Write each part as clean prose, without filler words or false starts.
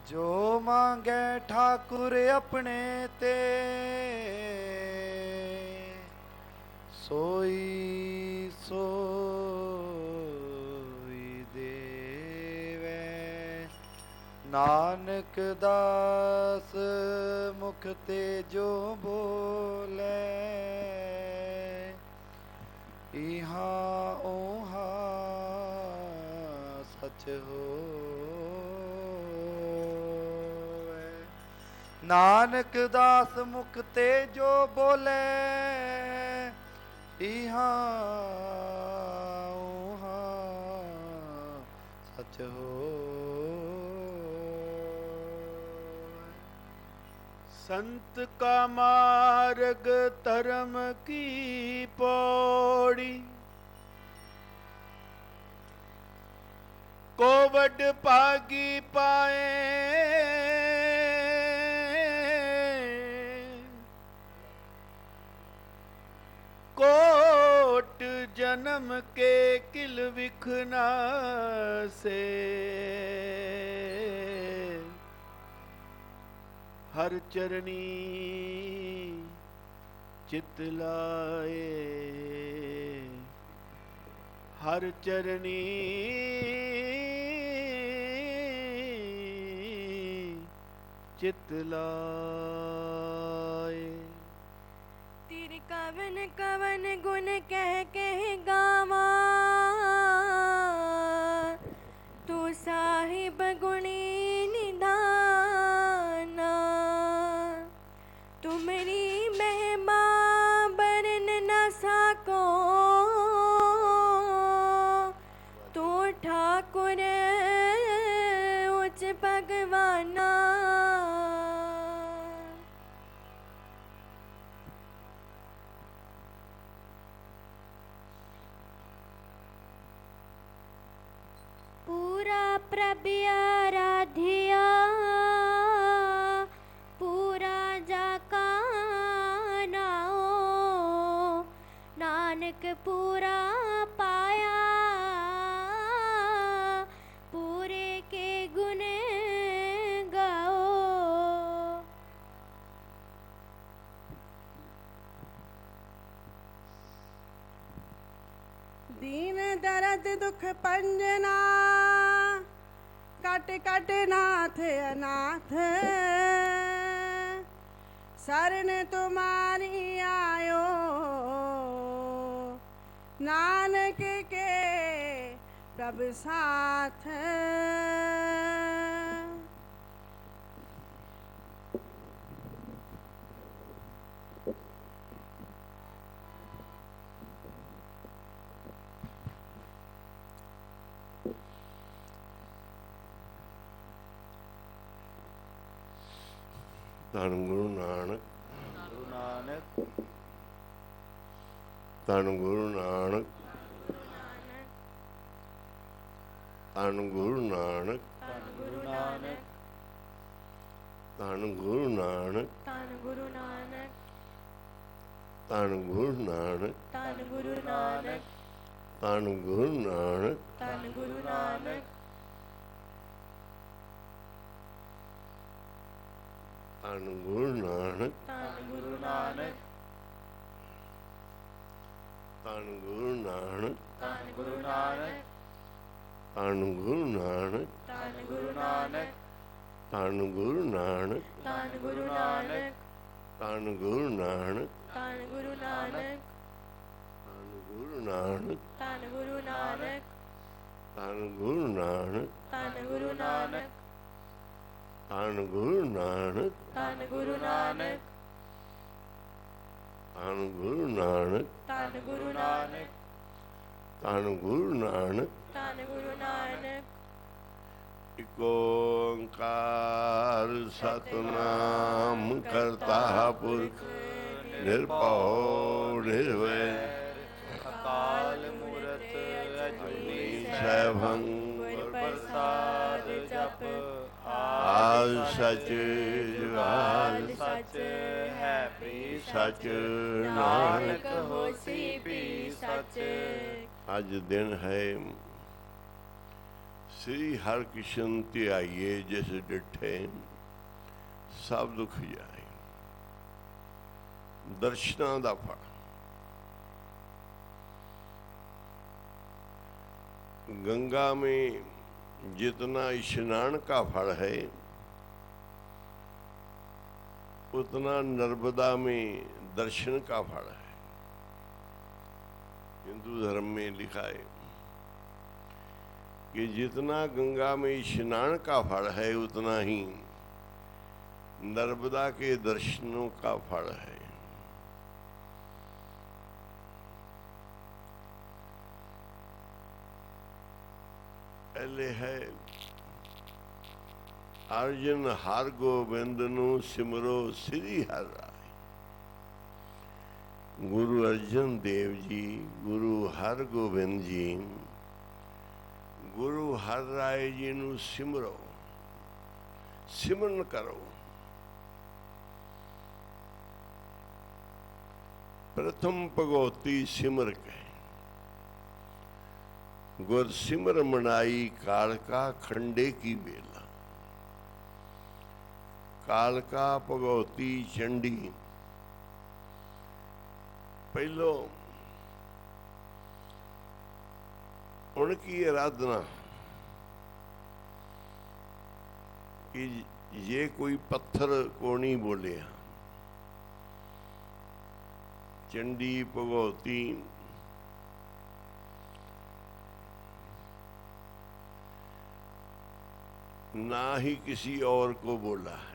जो मांगे ठाकुर अपने ते सोई सोई देवे। नानक दास मुख ते जो बोले इहा ओहा सच हो। नानक दास मुख ते जो बोले इहा ओहा सच हो। संत का मार्ग धर्म की पौड़ी को वड भागी पाए। कोट जन्म के किल विखना से हर चरनी चित लाए। हर चरनी चित लाए। तेरे कवन कवन गुण कह गावा तू साहिब गुणी निधाना। तुमरी महिमा बरन न सको तू ठाकुर उच्च भगवाना। पूरा प्रभु आराध्या पूरा जाका नाओ। नानक पूरा पाया पूरे के गुण गाओ। दीन दर्द दुख पंजना कट कट नाथ अनाथ। शरण तुम्हारी आयो नानक के प्रभु साथ। ਧੰਨ ਗੁਰੂ ਨਾਨਕ। गुरु नानक ਧੰਨ ਗੁਰੂ ਨਾਨਕ। ਧੰਨ ਗੁਰੂ ਨਾਨਕ। ਧੰਨ ਗੁਰੂ ਨਾਨਕ ਧੰਨ ਗੁਰੂ ਨਾਨਕ। ਧੰਨ ਗੁਰੂ ਨਾਨਕ ਧੰਨ ਗੁਰੂ ਨਾਨਕ। ਧੰਨ ਗੁਰੂ ਨਾਨਕ ਧੰਨ ਗੁਰੂ ਨਾਨਕ। ਧੰਨ ਗੁਰੂ ਨਾਨਕ ਧੰਨ ਗੁਰੂ ਨਾਨਕ। ਧੰਨ ਗੁਰੂ ਨਾਨਕ ਧੰਨ ਗੁਰੂ ਨਾਨਕ। धन गुरु नानक ਧੰਨ ਗੁਰੂ ਨਾਨਕ। ਧੰਨ ਗੁਰੂ ਨਾਨਕ ਧੰਨ ਗੁਰੂ ਨਾਨਕ। ਧੰਨ ਗੁਰੂ ਨਾਨਕ ਧੰਨ ਗੁਰੂ ਨਾਨਕ। ਧੰਨ ਗੁਰੂ ਨਾਨਕ ਧੰਨ ਗੁਰੂ ਨਾਨਕ। ਧੰਨ ਗੁਰੂ ਨਾਨਕ ਧੰਨ ਗੁਰੂ ਨਾਨਕ। ਧੰਨ ਗੁਰੂ ਨਾਨਕ ਧੰਨ ਗੁਰੂ ਨਾਨਕ। ਧੰਨ ਗੁਰੂ ਨਾਨਕ ਧੰਨ ਗੁਰੂ ਨਾਨਕ। ਧੰਨ ਗੁਰੂ ਨਾਨਕ ਧੰਨ ਗੁਰੂ ਨਾਨਕ। ਧੰਨ ਗੁਰੂ ਨਾਨਕ ਇਕ ਓੰਕਾਰ ਸਤਿਨਾਮ ਕਰਤਾ ਪੁਰਖ ਨਿਰਭਉ ਨਿਰਵੈਰ अकाल मूरत अजूनी ਸੈਭੰ ਗੁਰ ਪ੍ਰਸਾਦ ਜਪ ਆਦ ਸਚ ਜੁਗਾਦ ਸਚ है भी ਸਚ ਨਾਨਕ ਨਾਨਕ ਹੋਸੀ ਵੀ ਸਚ। ਅੱਜ ਦਿਨ ਹੈ श्री हर कृष्ण ते आइए जिस डिठे सब दुख जाए। दर्शना दा फल। गंगा में जितना स्नान का फल है उतना नर्मदा में दर्शन का फल है। हिंदू धर्म में लिखा है कि जितना गंगा में स्नान का फल है उतना ही नर्मदा के दर्शनों का फल है। पहले है अर्जुन हर गोबिंद नु सिमरो श्री हर राय। गुरु अर्जन देव जी, गुरु हर गोबिंद जी, गुरु हर राय जी नु सिमरो, सिमरन करो। प्रथम भगवती सिमर के गुर सिमर मनाई कालका खंडे की बेला। कालका भगवती चंडी पहलो उनकी आराधना कि ये कोई पत्थर को नहीं बोले। चंडी भगवती ना ही किसी और को बोला है।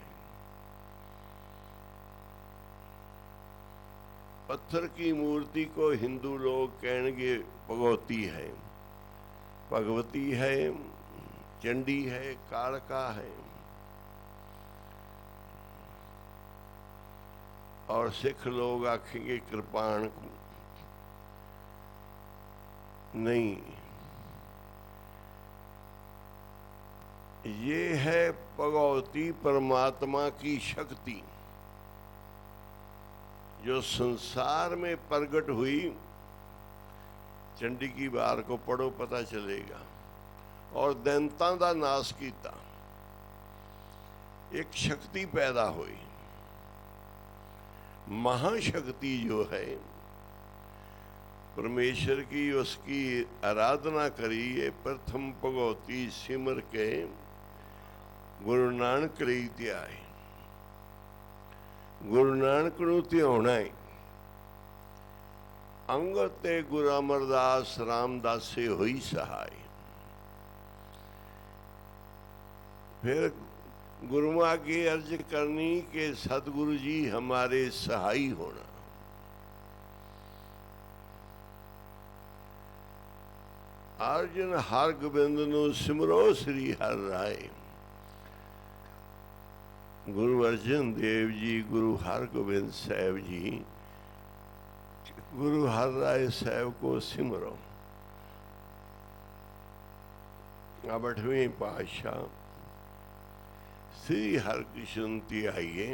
पत्थर की मूर्ति को हिंदू लोग कहेंगे भगवती है, भगवती है, चंडी है, कालका है। और सिख लोग आखेंगे कृपाण को। नहीं, ये है भगवती परमात्मा की शक्ति जो संसार में प्रकट हुई। चंडी की वार को पढ़ो पता चलेगा। और दैंतां दा नाश कीता, एक शक्ति पैदा हुई। महाशक्ति जो है परमेश्वर की, उसकी आराधना करी। ये प्रथम भगवती सिमर के गुरु नानक ਲਈ ਤੇ ਆਏ। गुरु नानक ਨੂੰ ਧਿਆਉਣਾ ਹੈ। अंगद ते गुरु अमरदास रामदास से हुई सहाय। फिर गुरु आगे अर्ज करनी कि सतगुरु जी हमारे सहाय होना। अर्जुन हर गोबिंद नु सिमरो श्री हर राय। गुरु अर्जन देव जी, गुरु हर गोबिंद साहब जी, गुरु हर राय साहब को सिमरो। अब 8वें पातशाह श्री हर कृष्ण ते आइए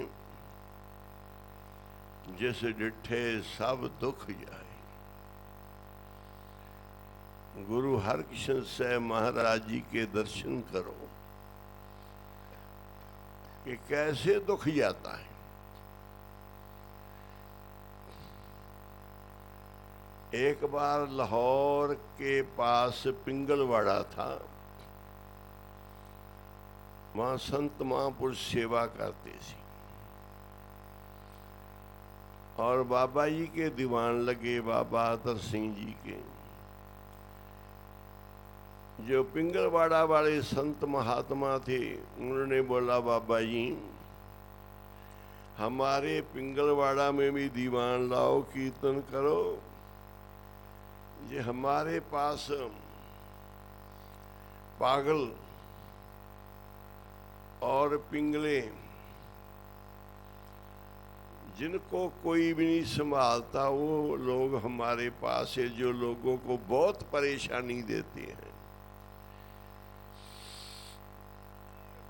जिस डिठे सब दुख जाए। गुरु हर कृष्ण साहब महाराज जी के दर्शन करो कि कैसे दुख जाता है। एक बार लाहौर के पास पिंगलवाड़ा था, वहां संत महापुरुष सेवा करते थे और बाबा जी के दीवान लगे, बाबा आदर सिंह जी के। जो पिंगलवाड़ा वाले संत महात्मा थे उन्होंने बोला, बाबा जी हमारे पिंगलवाड़ा में भी दीवान लाओ, कीर्तन करो। ये हमारे पास पागल और पिंगले जिनको कोई भी नहीं संभालता वो लोग हमारे पास है, जो लोगों को बहुत परेशानी देते हैं।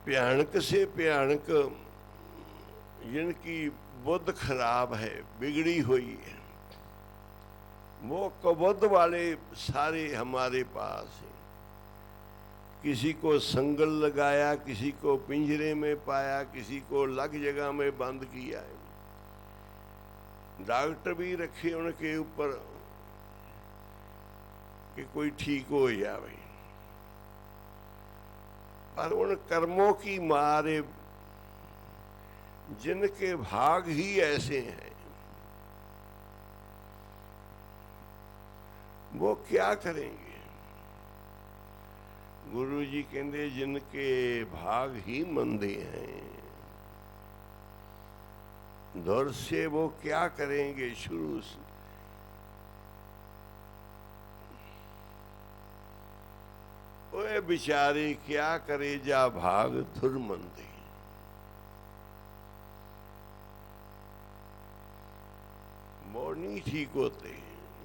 भयानक से भयानक जिनकी बुद्ध खराब है, बिगड़ी हुई है, वो कबुद्ध वाले सारे हमारे पास हैं। किसी को संगल लगाया, किसी को पिंजरे में पाया, किसी को अलग जगह में बंद किया है। डॉक्टर भी रखे उनके ऊपर कि कोई ठीक हो जाए, पर उन कर्मों की मारे जिनके भाग ही ऐसे हैं, वो क्या करेंगे? गुरु जी कहते जिनके भाग ही मंदे हैं, दौर से वो क्या करेंगे? शुरू से ओए बेचारे क्या करे जा भाग धुर मंदे। वो नहीं ठीक होते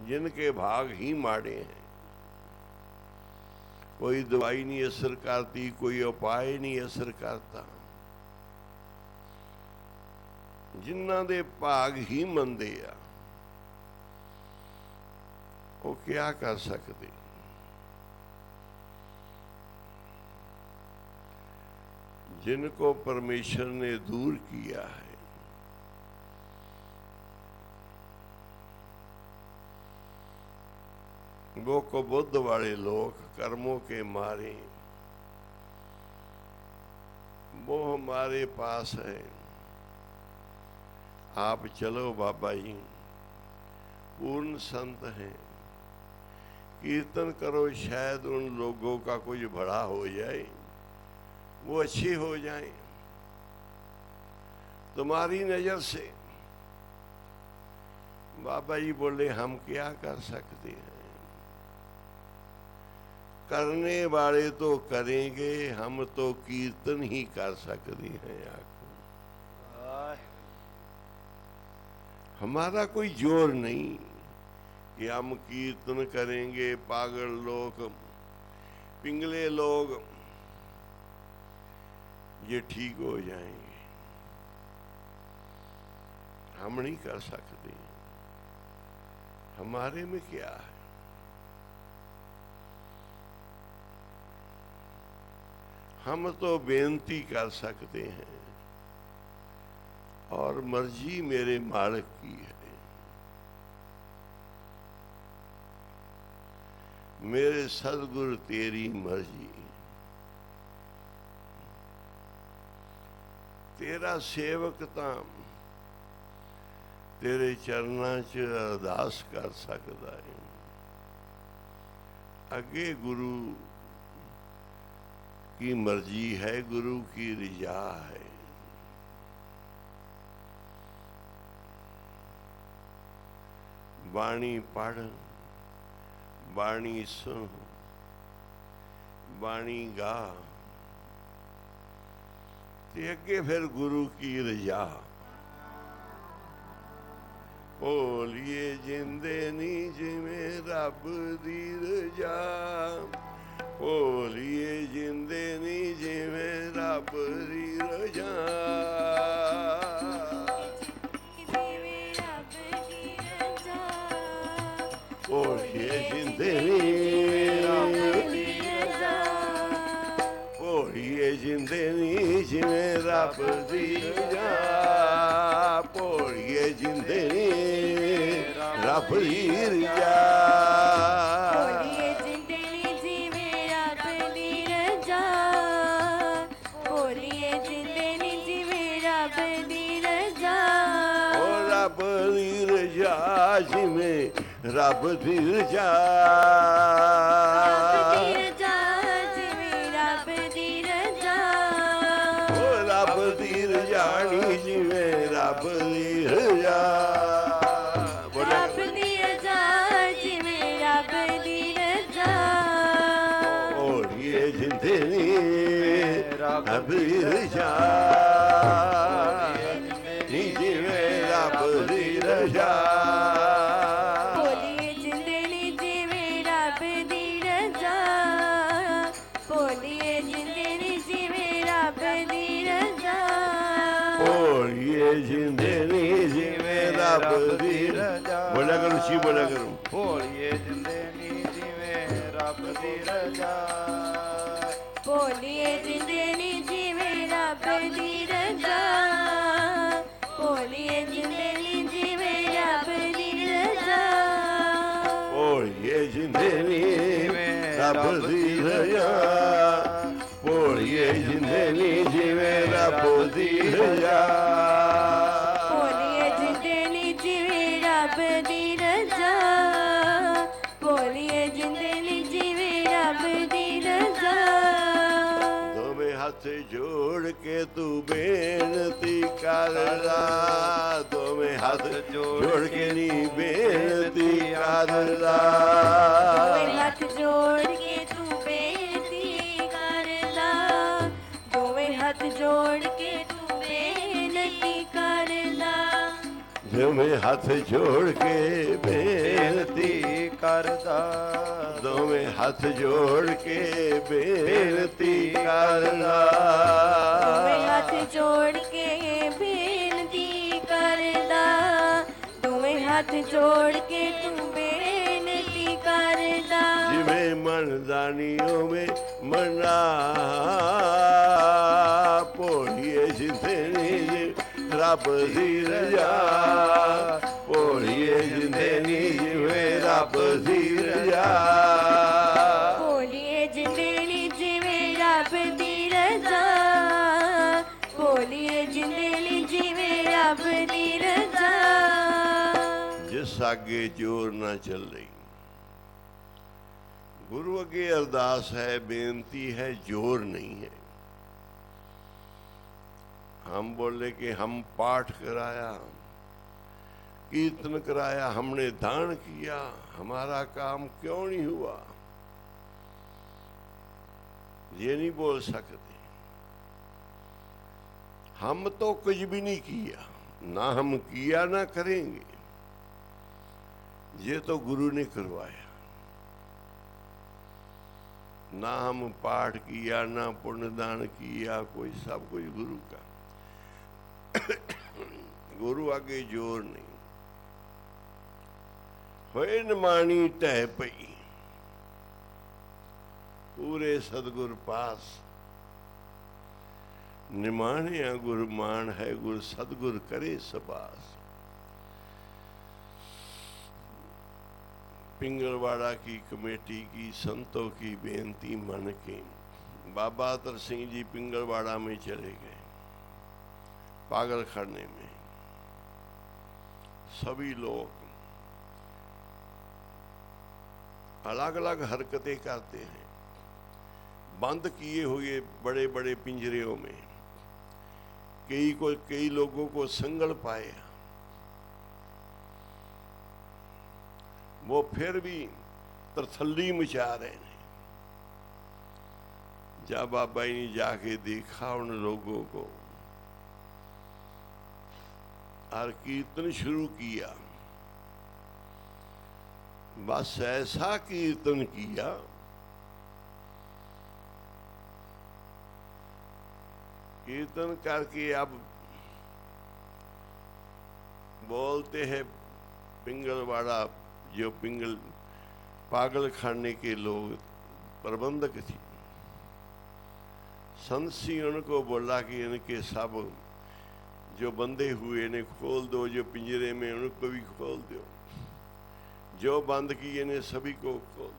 जिनके भाग ही माड़े हैं। कोई दवाई नहीं असर करती, कोई उपाय नहीं असर करता, जिन्हां दे भाग ही मंदे आ, वो क्या कर सकते? जिनको परमेश्वर ने दूर किया है, वो कुबुद्ध वाले लोग कर्मों के मारे, वो हमारे पास है। आप चलो बाबा जी, पूर्ण संत हैं, कीर्तन करो, शायद उन लोगों का कुछ भला हो जाए, वो अच्छे हो जाएं। तुम्हारी नजर से बाबा जी बोले हम क्या कर सकते हैं? करने वाले तो करेंगे, हम तो कीर्तन ही कर सकते हैं। हमारा कोई जोर नहीं कि हम कीर्तन करेंगे। पागल लोग, पिंगले लोग ये ठीक हो जाएंगे, हम नहीं कर सकते। हमारे में क्या है? हम तो बेनती कर सकते हैं और मर्जी मेरे मालिक की है। मेरे सदगुरु तेरी मर्जी, तेरा सेवक तां तेरे चरना च अरदास कर सकता है। अगे गुरु की मर्जी है, गुरु की रिजा है। बाणी पढ़, बाणी सुन, बाणी गा, ते अगे फिर गुरु की रिजा। बोलिए जिंदे नी जिवें रब दी रजा, बोलिए जिंदे नी जिवें रब दी रजा। बोलिए जिंदे नी बोलिए जिंदे नी जिवें रब दी रजा, बोलिए जिंदे नी रब दी रजा। जिमें रब दी रजा, रब दी रजा, रब दी रजानी जिमें रब दी रजा, रब दी रजा जिमें रब दी रजा। और ये जिंदे नी रब दी रजा, नी जिमें रब दी रजा। बोला करो सी, बोला करो। बोलिए जिंदे नी जिवें रब दी रजा, ਬੋਲੀਏ ਜਿੰਦੇ ਨੀ ਜਿਵੇਂ ਰੱਬ ਦੀ ਰਜ਼ਾ ਬੋਲੀਏ ਜਿੰਦੇ ਨੀ ਜਿਵੇਂ ਰੱਬ ਦੀ ਰਜ਼ਾ ਭੋਲੀਏ ਜਿੰਦੇ ਨੀ ਰੱਬ ਦੀ ਰਜ਼ਾ ਭੋਲੀਏ ਜਿੰਦੇ ਨੀ ਜਿਵੇਂ ਰੱਬ ਦੀ ਰਜ਼ਾ ਬੋਲੀਏ ਜਿੰਦੇ ਨੀ ਜਿਵੇਂ ਰੱਬ ਦੀ ਰਜ਼ਾ ਬੋਲੀਏ ਜਿੰਦੇ ਨੀ ਜਿਵੇਂ ਰੱਬ ਦੀ ਰਜ਼ਾ ਦੋਵੇਂ ਹੱਥ ਜੋੜ ਕੇ ਤੂੰ ਬੇਨਤੀ ਕਰਦਾ ਦੋਵੇਂ ਹੱਥ ਜੋੜ ਕੇ ਨੀ ਬੇਨਤੀ ਕਰਦਾ ਦੋਵੇਂ ਹੱਥ ਜੋੜ ਕੇ ਤੂੰ ਬੇਨਤੀ ਕਰਦਾ ਦੋਵੇਂ ਹੱਥ ਜੋੜ ਕੇ ਤੂੰ ਬੇਨਤੀ ਕਰਦਾ ਦੋਵੇਂ ਹੱਥ ਜੋੜ ਕੇ ਬੇਨਤੀ ਕਰਦਾ ਦੋਵੇਂ ਹੱਥ ਜੋੜ ਕੇ ਬੇਨਤੀ ਕਰਦਾ ਦੋਵੇਂ ਹੱਥ ਜੋੜ ਕੇ ਬੇਨਤੀ ਕਰਦਾ ਦੋਵੇਂ ਹੱਥ ਜੋੜ ਕੇ ਤੂੰ ਬੇਨਤੀ ਕਰਦਾ ਜਿਵੇਂ ਮੰਨਦਾ ਨੀ ਉਵੇਂ ਮਨਾ ਭੋਲੀਏ ਜਿੰਦੇ ਨੀ ਰੱਬ ਦੀ ਰਜ਼ਾ ਭੋਲੀਏ ਜਿੰਦੇ ਨੀ ਜਿਵੇਂ ਰੱਬ ਦੀ ਰਜ਼ਾ ਬੋਲੀਏ ਜਿੰਦੇ ਨੀ ਜਿਵੇਂ ਰੱਬ ਦੀ ਰਜ਼ਾ ਬੋਲੀਏ ਜਿੰਦੇ ਨੀ ਜਿਵੇਂ ਰੱਬ ਦੀ ਰਜ਼ਾ ਜਿਸ ਅੱਗੇ ਜ਼ੋਰ ਨਾ ਚੱਲੇ ਗੁਰੂ ਅੱਗੇ ਅਰਦਾਸ ਹੈ ਬੇਨਤੀ ਹੈ जोर नहीं है हम बोले कि हम पाठ कराया कीर्तन कराया हमने दान किया हमारा काम क्यों नहीं हुआ ये नहीं बोल सकते हम तो कुछ भी नहीं किया ना हम किया ना करेंगे ये तो गुरु ने करवाया ना हम पाठ किया ना पुण्यदान किया कोई सब कुछ गुरु का गुरु आगे जोर नहीं होए नमानी टह पई पूरे सतगुर पास निमाणिया गुरमान है गुर सतगुर करे सबास पिंगलवाड़ा की कमेटी की संतों की बेनती मन के बाबा अतर सिंह जी पिंगलवाड़ा में चले गए पागल खाने में सभी लोग अलग अलग हरकतें करते हैं बंद किए हुए बड़े बड़े पिंजरों में कई लोगों को संगल पाए वो फिर भी तरथल्ली मचा रहे हैं जब बाबा जी ने जाके देखा उन लोगों को और कीर्तन शुरू किया बस ऐसा कीर्तन किया कीर्तन करके अब बोलते हैं पिंगलवाड़ा जो पिंगल पागल खाने के लोग प्रबंधक थे संसी उनको बोला कि इनके सब जो बंधे हुए इन्हें खोल दो जो पिंजरे में उनको भी खोल दो जो बंद किए इन्हें सभी को खोल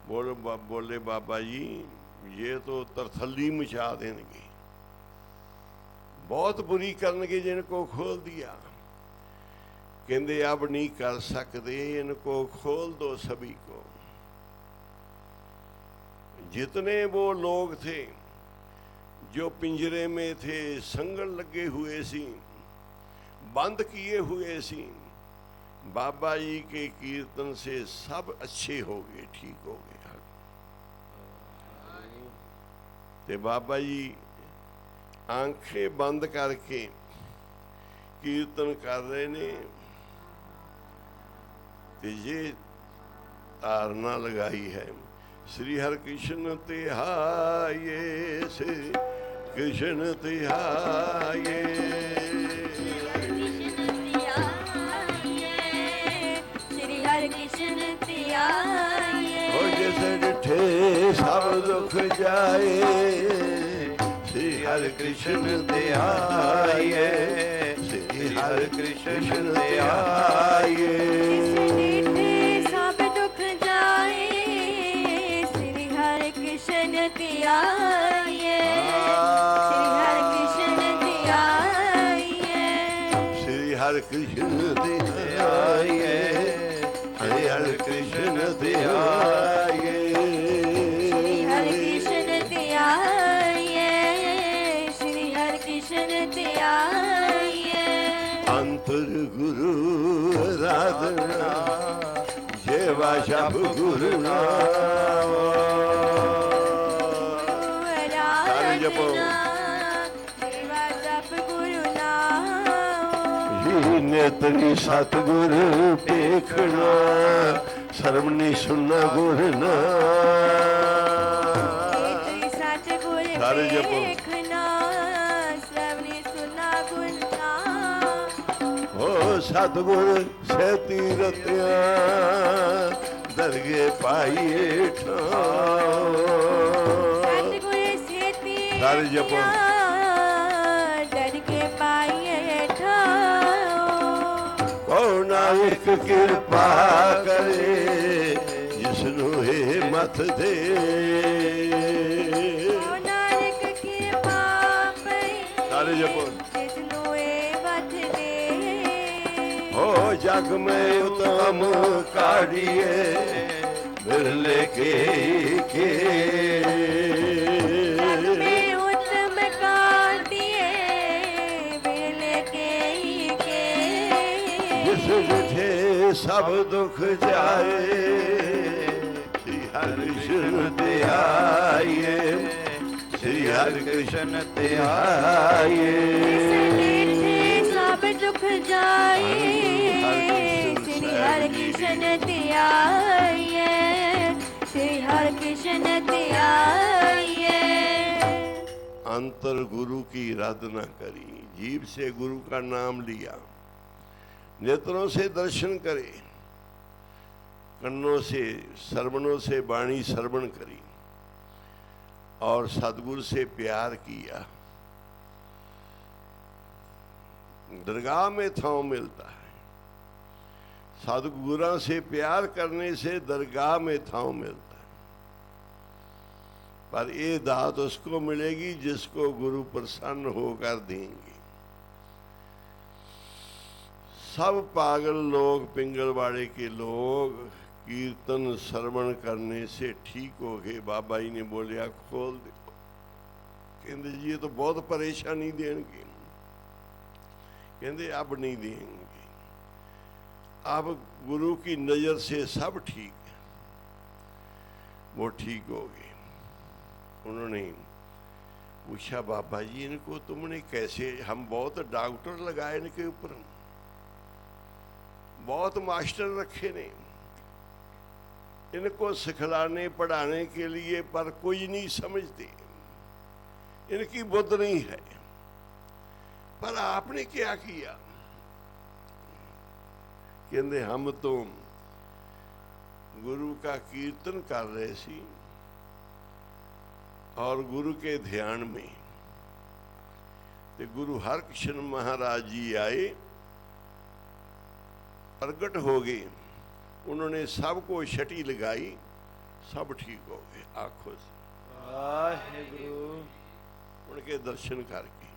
दो बोले बाबा जी ये तो तरथल्ली मचा देंगे बहुत बुरी करनगे जिनको खोल दिया कहते अब नहीं कर सकते इनको खोल दो सभी को जितने वो लोग थे जो पिंजरे में थे संगल लगे हुए सी बंद किए हुए सी बाबा जी के कीर्तन से सब अच्छे हो गए ठीक हो गए ते बाबा जी आंखें बंद करके कीर्तन कर रहे ने ये तारना लगाई है श्री हर कृष्ण तिहाये श्री कृष्ण तिहाये श्री हर कृष्ण तिहाये हो जैसे डिठे सब दुख जाए, श्री हरि कृष्ण ध्याये, श्री हरि कृष्ण ध्याये। सब दुख जाए, श्री हरि कृष्ण ध्याये, श्री हरि कृष्ण ध्याये, श्री हरि कृष्ण ध्याये, हरि हरि कृष्ण ध्याये, श्री हरि कृष्ण ध्याये, श्री हरि कृष्ण ध्याये। अंतर गुरु आराधना, जेवा जप गुरु नाम। सारे जपो। सेवा जप गुरु नाम। नेत्री सतगुर देखना, सर्वनी सुनना गुरु नाम। सतगुर सारे जपो। देखना, श्रवणी सुना गुरु नाम। ओ सतगुर से तीरतिया, दरगे पाइए ठाम। सतगुर से सारे जपो। डर के पाइए ठाम। ओ नानक कृपा करे, जिसनु हे मत दे। ओ नानक कृपा करे, सारे जपो। जिसनु हे मत दे। ओ जग में उत्तम काढ़िए, बिरले के जग में उत्तम काढ़िए, बिरले के जिस जिठे सब दुख जाए, श्री हरि कृष्ण ध्याये, श्री हरि कृष्ण ध्याये। सब दुख जाए, श्री हरि कृष्ण ध्याये, श्री हरि कृष्ण ध्याये। अंतर गुरु की आराधना करी, जीभ से गुरु का नाम लिया, नेत्रों से दर्शन करे, कन्नों से श्रवणों से वाणी श्रवण करी, और सदगुरु से प्यार किया। दरगाह में थांव मिलता है, सदगुरु से प्यार करने से दरगाह में थांव मिलता है। पर ये दात उसको मिलेगी जिसको गुरु प्रसन्न होकर देंगे। सब पागल लोग, पिंगलवाड़े के लोग कीर्तन श्रवण करने से ठीक हो गए। बाबा जी ने बोलिया खोल दो, कहते जी ये तो बहुत परेशानी देंगे। कहते अब नहीं देंगे, अब गुरु की नजर से सब ठीक है। वो ठीक हो गए। उन्होंने पूछा बाबा जी इनको तुमने कैसे, हम बहुत डॉक्टर लगाए इनके ऊपर, बहुत मास्टर रखे ने इनको सिखलाने पढ़ाने के लिए, पर कोई नहीं समझते, इनकी बुद्ध नहीं है। पर आपने क्या किया? कहते हम तो गुरु का कीर्तन कर रहे सी और गुरु के ध्यान में ते गुरु हरकृष्ण महाराज जी आए, प्रगट हो गए। उन्होंने सबको छटी लगाई, सब ठीक हो गए आंखों से। उनके दर्शन करके,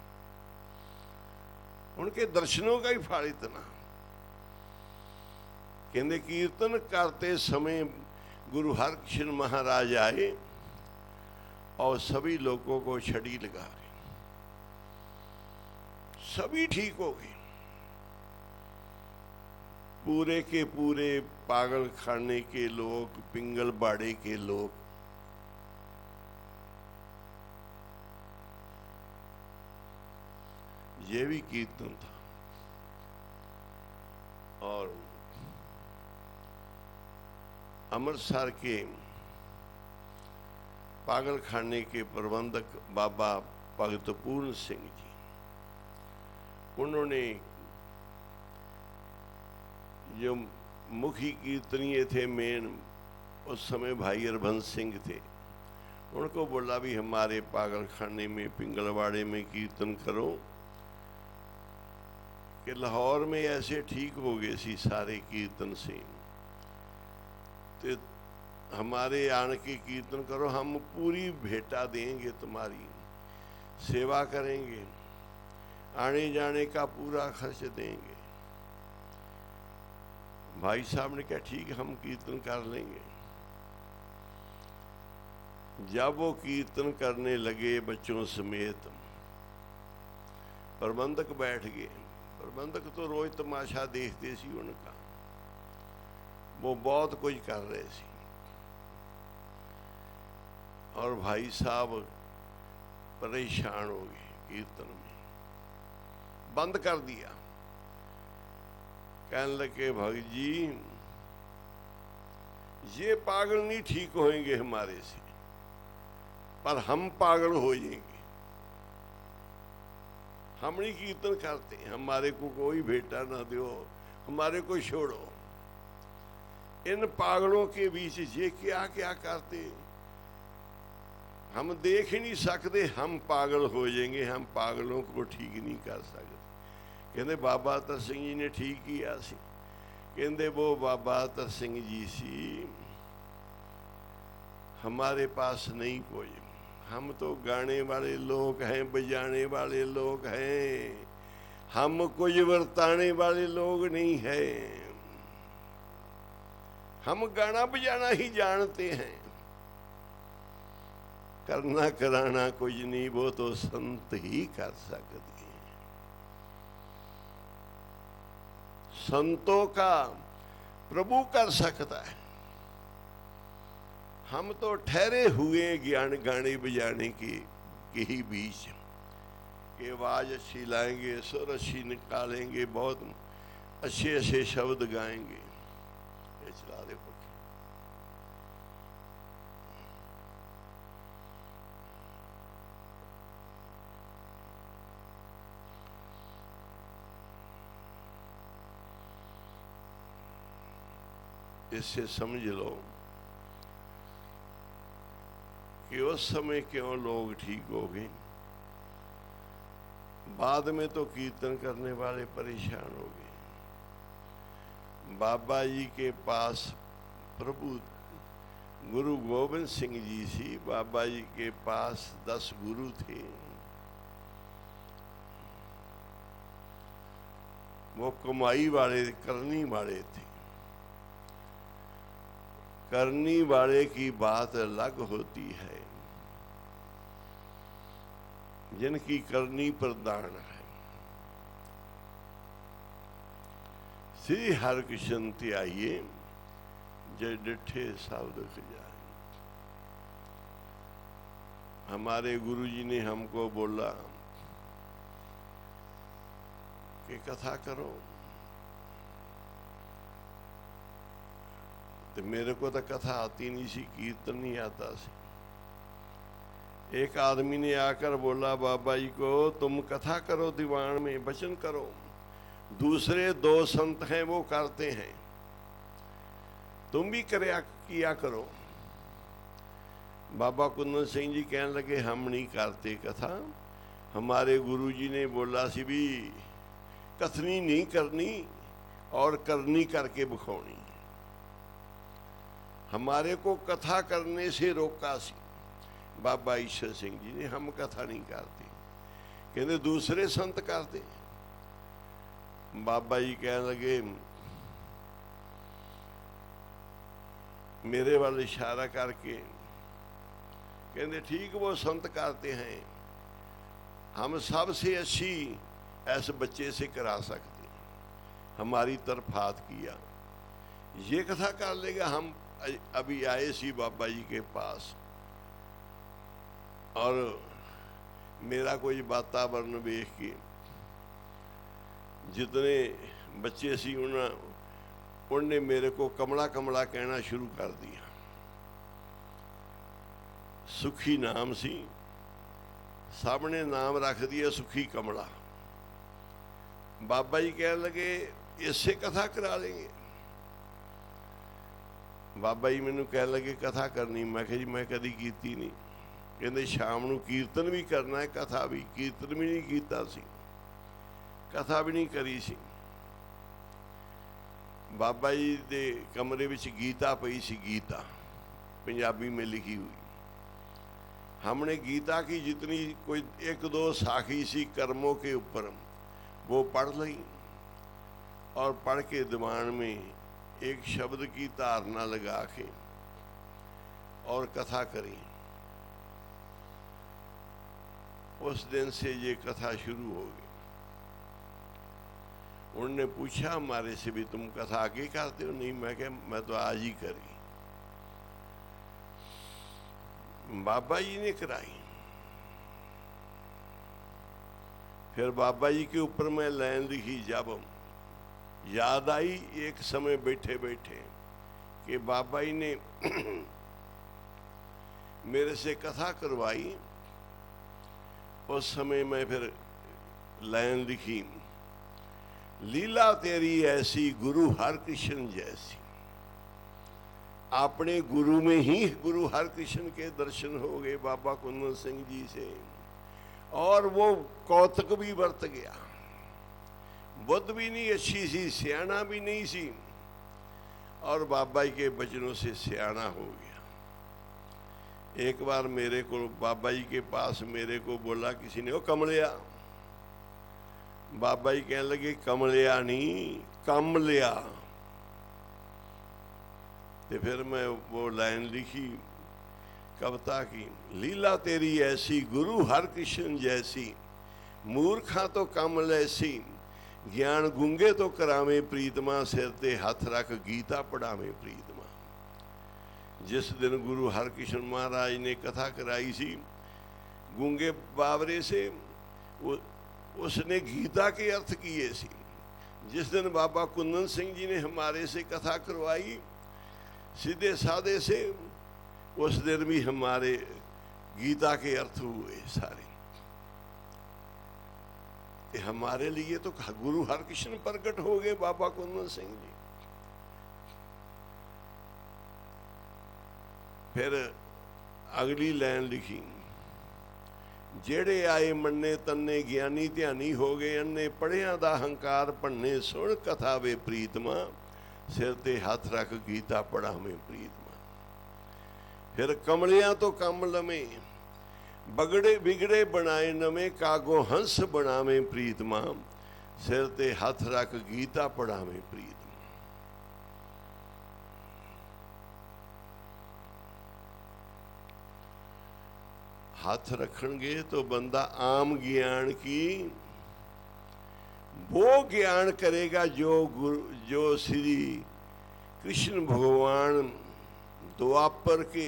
उनके दर्शनों का ही फल इतना। कहते कीर्तन करते समय गुरु हरकृष्ण महाराज आए और सभी लोगों को छड़ी लगा रहे, सभी ठीक हो गए। पूरे के पूरे पागल खाने के लोग, पिंगल बाड़े के लोग ये भी कीर्तन था। और अमृतसर के पागल खाने के प्रबंधक बाबा भगत पूर्ण सिंह जी, उन्होंने जो मुखी कीर्तनीय थे मेन, उस समय भाई हरबंस सिंह थे, उनको बोला भी हमारे पागल खाने में पिंगलवाड़े में कीर्तन करो कि लाहौर में ऐसे ठीक हो गए सी सारे कीर्तन से, तो हमारे आन के कीर्तन करो, हम पूरी भेंटा देंगे, तुम्हारी सेवा करेंगे, आने जाने का पूरा खर्च देंगे। भाई साहब ने कहा ठीक है, हम कीर्तन कर लेंगे। जब वो कीर्तन करने लगे बच्चों समेत, प्रबंधक बैठ गए। प्रबंधक तो रोज तमाशा देखते सी उनका, वो बहुत कुछ कर रहे सी, और भाई साहब परेशान हो गए। कीर्तन में बंद कर दिया। कहने लगे भगत जी ये पागल नहीं ठीक होंगे हमारे से, पर हम पागल हो जाएंगे। हम नहीं कीर्तन करते, हमारे को कोई भेंटा ना दो, हमारे को छोड़ो। इन पागलों के बीच ये क्या क्या करते, हम देख ही नहीं सकते, हम पागल हो जाएंगे, हम पागलों को ठीक नहीं कर सकते। कहते बाबा तर सिंह जी ने ठीक किया सी। कहते वो बाबा तर सिंह जी सी हमारे पास नहीं कोई, हम तो गाने वाले लोग हैं, बजाने वाले लोग हैं, हम कुछ वर्ताने वाले लोग नहीं हैं। हम गाना बजाना ही जानते हैं, करना कराना कुछ नहीं, वो तो संत ही कर सकते हैं। संतों का प्रभु कर सकता है, हम तो ठहरे हुए ज्ञान गाने बजाने के ही बीच, कि आवाज अच्छी लाएंगे, सुर अच्छी निकालेंगे, बहुत अच्छे अच्छे शब्द गाएंगे। ये चला दे पक्के। इससे समझ लो कि उस समय क्यों लोग ठीक हो गए, बाद में तो कीर्तन करने वाले परेशान हो गए। बाबा जी के पास प्रभु गुरु गोविंद सिंह जी सी, बाबा जी के पास 10 गुरु थे। वो कमाई वाले, करनी वाले थे। करनी वाले की बात अलग होती है, जिनकी करनी प्रदान है। श्री हरकृष्ण त्याइए जय डिठे सब दुख जाए। हमारे गुरुजी ने हमको बोला कि कथा करो, तो मेरे को तो कथा आती नहीं सी, कीर्तन नहीं आता सी। एक आदमी ने आकर बोला बाबा जी को, तुम कथा करो, दीवान में वचन करो, दूसरे 2 संत हैं वो करते हैं, तुम भी किया करो। बाबा कुंदन सिंह जी कहने लगे हम नहीं करते कथा, हमारे गुरुजी ने बोला सी भी कथनी नहीं करनी और करनी करके बखानी। हमारे को कथा करने से रोका सी बाबा ईश्वर सिंह जी ने, हम कथा नहीं करते। कहते दूसरे संत करते। बाबा जी कहने लगे, मेरे वाल इशारा करके कहते ठीक वो संत करते हैं, हम सबसे अच्छी ऐसे बच्चे से करा सकते। हमारी तरफ हाथ किया, ये कथा कर लेगा। हम अभी आए सी बाबा जी के पास, और मेरा कोई वातावरण देख के जितने बच्चे सी उन्होंने मेरे को कमला कमला कहना शुरू कर दिया। सुखी नाम सी, सामने नाम रख दिया सुखी कमला। बाबा जी कहने लगे इससे कथा करा लेंगे। बाबा जी मैनू कह लगे कथा करनी, मैं कहा जी मैं कदी कीती नहीं। ਕਹਿੰਦੇ ਸ਼ਾਮ ਨੂੰ ਕੀਰਤਨ ਵੀ ਕਰਨਾ ਹੈ, ਕਥਾ ਵੀ। ਕੀਰਤਨ ਵੀ ਨਹੀਂ ਕੀਤਾ ਸੀ, ਕਥਾ ਵੀ ਨਹੀਂ ਕਰੀ ਸੀ। ਬਾਬਾ ਜੀ ਦੇ ਕਮਰੇ ਵਿੱਚ ਗੀਤਾ ਪਈ ਸੀ, गीता पंजाबी में लिखी हुई। हमने गीता की जितनी कोई एक दो साखी सी कर्मों के ऊपर वो पढ़ ली और पढ़ के दिमाग में एक शब्द की धारणा लगा के और कथा करी। उस दिन से ये कथा शुरू हो गई। उन्होंने पूछा हमारे से भी, तुम कथा आगे करते हो? नहीं, मैं कहा मैं तो आज ही करी। बाबा जी ने कराई। फिर बाबा जी के ऊपर मैं लाइन लिखी। जब याद आई एक समय बैठे बैठे कि बाबा जी ने मेरे से कथा करवाई, उस समय मैं फिर लाइन लिखी, लीला तेरी ऐसी गुरु हर कृष्ण जैसी। अपने गुरु में ही गुरु हरकृष्ण के दर्शन हो गए बाबा कुंदन सिंह जी से, और वो कौतक भी बरत गया। बुद्ध भी नहीं अच्छी सी, सियाना भी नहीं सी, और बाबा जी के बचनों से सियाना हो गया। एक बार मेरे को बाबा जी के पास मेरे को बोला किसी ने, ओ कमलिया। बाबा जी कहने लगे कमलिया नहीं, कम लिया। तो फिर मैं वो लाइन लिखी कविता की, लीला तेरी ऐसी गुरु हर कृष्ण जैसी, मूर्खा तो कमल ऐसी, ज्ञान गुंगे तो करावे प्रीतमा, सिर ते हथ रख गीता पढ़ावे प्रीतमा। जिस दिन गुरु हरकृष्ण महाराज ने कथा कराई सी गूंगे बावरे से, उसने गीता के अर्थ किए सी। जिस दिन बाबा कुंदन सिंह जी ने हमारे से कथा करवाई सीधे साधे से, उस दिन भी हमारे गीता के अर्थ हुए सारे। हमारे लिए तो गुरु हरकृष्ण प्रकट हो गए बाबा कुंदन सिंह जी। फिर अगली लाइन लिखी, जेड़े आए मन्ने तन्ने ज्ञानी ध्यानी हो गए अन्ने, पढ़िया दा हंकार भन्ने सुन कथा वे प्रीतमा, सिर ते हाथ रख गीता पढ़ावे प्रीतमा। फिर कमलियां तो कम लमे, बगड़े बिगड़े बनाए नवे, कागो हंस बनावे प्रीतमा, सिर ते हाथ रख गीता पढ़ावे प्रीतमा। हाथ रखणगे तो बंदा आम ज्ञान की वो ज्ञान करेगा जो श्री कृष्ण भगवान द्वापर के,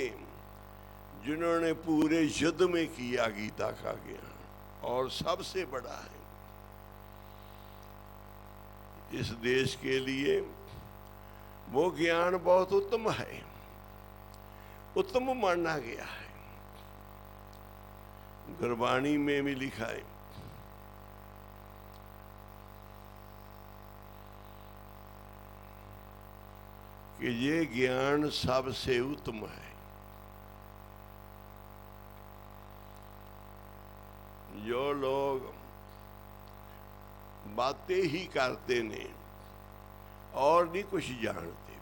जिन्होंने पूरे युद्ध में किया गीता का ज्ञान, और सबसे बड़ा है इस देश के लिए। वो ज्ञान बहुत उत्तम है, उत्तम माना गया है। गुरबाणी में भी लिखा है, कि ये ज्ञान सबसे उत्तम है। जो लोग बातें ही करते ने और नहीं कुछ जानते,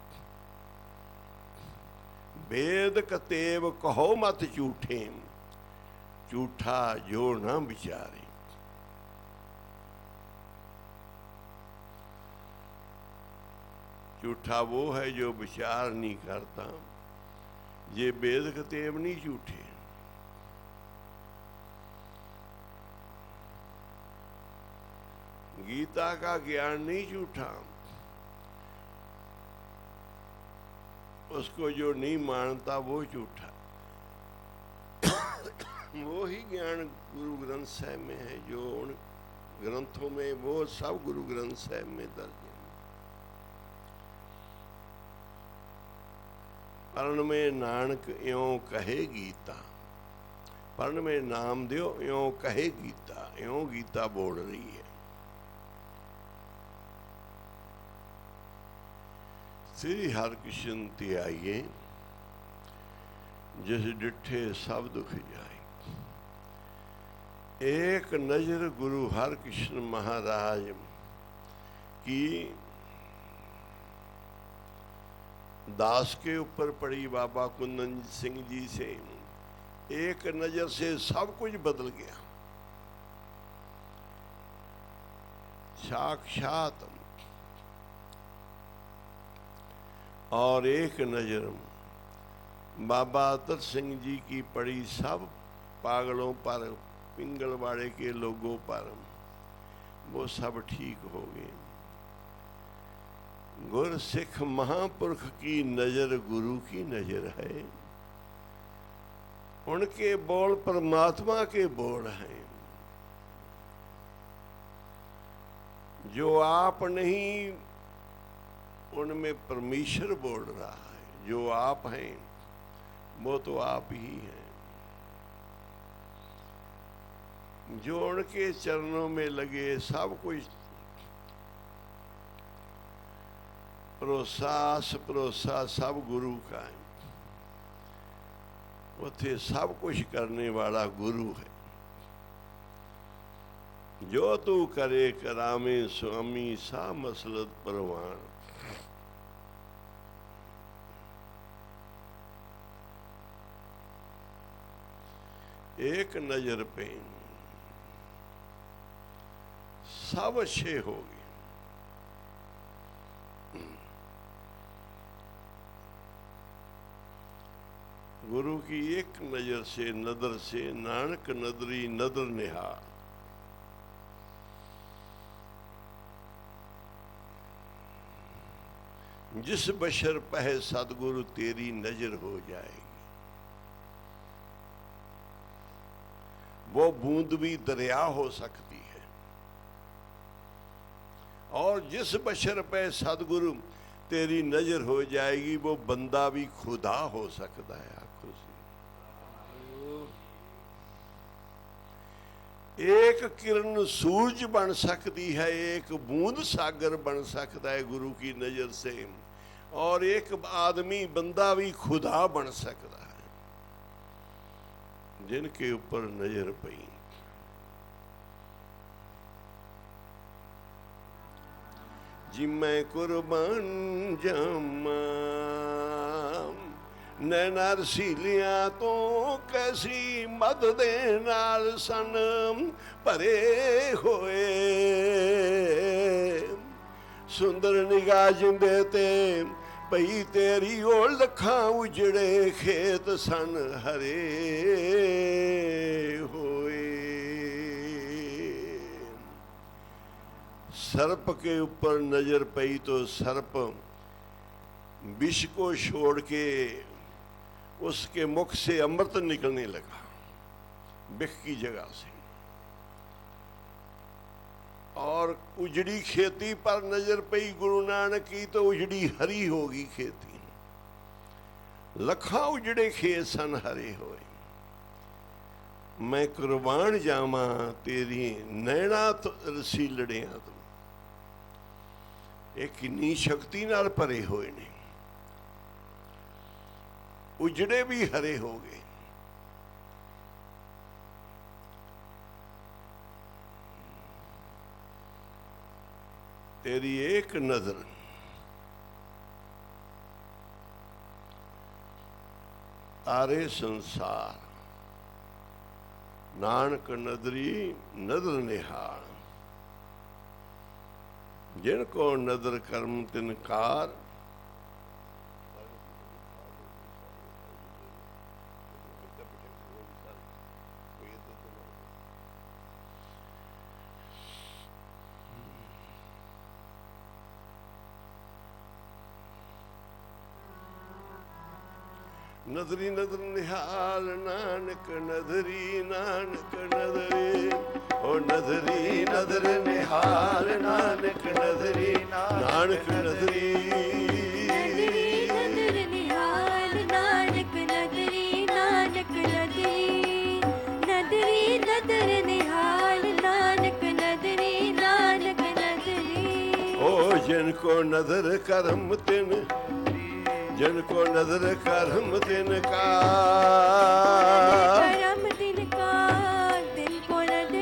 वेद कतेव कहो मत झूठे, झूठा जो ना विचारे। झूठा वो है जो विचार नहीं करता, ये वेद कतेव नहीं झूठे। गीता का ज्ञान नहीं झूठा, उसको जो नहीं मानता वो झूठा। वो ही ज्ञान गुरु ग्रंथ साहिब में है, जो उन ग्रंथों में वो सब गुरु ग्रंथ साहिब में दर्ज है। पर्ण में नानक यों कहे गीता, पर्ण में नाम दियो यों कहे गीता, यों गीता बोल रही है। श्री हरकृष्ण ते आइए, जिस डिठे सब दुख जाए। एक नजर गुरु हर कृष्ण महाराज की दास के ऊपर पड़ी बाबा कुंदन सिंह जी से। एक नजर से सब कुछ बदल गया। साक्षात। और एक नजर बाबा अतर सिंह जी की पड़ी सब पागलों पर, पिंगलवाड़े के लोगों पर, वो सब ठीक हो गए। गुर सिख महापुरुष की नजर गुरु की नजर है। उनके बोल परमात्मा के बोल हैं। जो आप नहीं, उनमें परमेश्वर बोल रहा है। जो आप हैं वो तो आप ही हैं। जो उनके चरणों में लगे, सब कुछ भरोसा सब गुरु का है। उथे सब कुछ करने वाला गुरु है। जो तू करे करामे स्वामी सा मसलत परवान। एक नजर पे सब अच्छे हो गए। गुरु की एक नजर से, नदर से, नानक नदरी नदर निहार। जिस बशर पह सतगुरु तेरी नजर हो जाएगी। वो बूंद भी दरिया हो सकती है। और जिस बशर पे सतगुरु तेरी नजर हो जाएगी, वो बंदा भी खुदा हो सकता है। आंखों से एक किरण सूरज बन सकती है, एक बूंद सागर बन सकता है गुरु की नजर से। और एक आदमी, बंदा भी खुदा बन सकता है जिनके ऊपर नजर पई। जी मैं कुर्बान जामा नैना रसीलियां तो कैसी मद दे नाल सन भरे होए। सुंदर निगाह जिंदे ते पई तेरी ओ लखां उजड़े खेत सन हरे होए। सर्प के ऊपर नजर पई तो सर्प विष को छोड़ के उसके मुख से अमृत निकलने लगा, विष की जगह से। और उजड़ी खेती पर नजर पई गुरु नानक की तो उजड़ी हरी होगी खेती। लखा उजड़े खेत सन हरे होए। मैं कुर्बान जावा तेरी नैना तो रसीलड़ियां तो। ये किन्नी शक्ति नाल भरे होए ने। उजड़े भी हरे हो गए। तेरी एक नजर तारे संसार। नानक नदरी नदर निहार। जिनको नदर कर्म तिनकार। नदरी नदर निहाल नानक नदरी नानक नदरे। ओ नदरी नदर निहाल नानक नदरी नानक नदरी। नदरी नदर निहाल नानक नदरी नानक नदरी। नदरी नदर निहाल नानक नदरी नानक नदरी। ओ जिनको नदर करम तिन, जिनको नजर करम तिनकार। करम तिनकार, जिनको नजर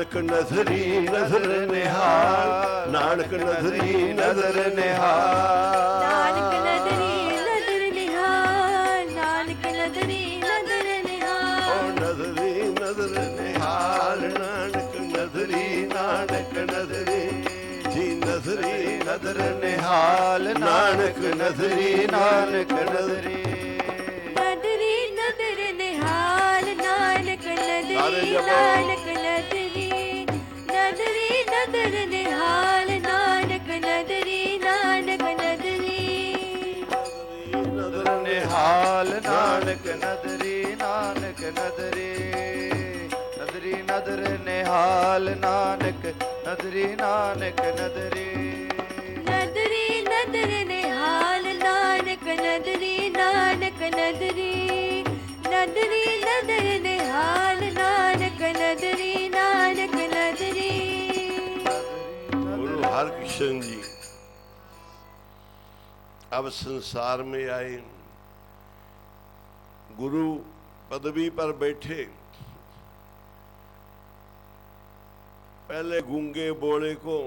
नानक नजरी नजर निहाल, नानक नजरी नजर निहाल, नानक नदरी नदर निहाल, नानक नदरी नदर निहाल, ओ नजरी नजर निहाल, नानक नजरी नानक नजरी जी नजरी नजर निहाल, नानक नजरी नानक नजरी नदरी नदर निहाल, नानक नदरी नानक नदरी, नदरी नदर निहाल, नानक नदरी नानक नदरी, नदर निहाल, नानक नदरी नानक नदरी, नदरी नदर निहाल, नानक नदरी नानक नदरी, नदरी नदर निहाल, नानक नदरी नानक नदरी, नदरी नदर निहाल, नानक नदरी नानक नदरी। गुरु हरकृष्ण जी अब संसार में आए, गुरु पदवी पर बैठे। पहले गूंगे बोले को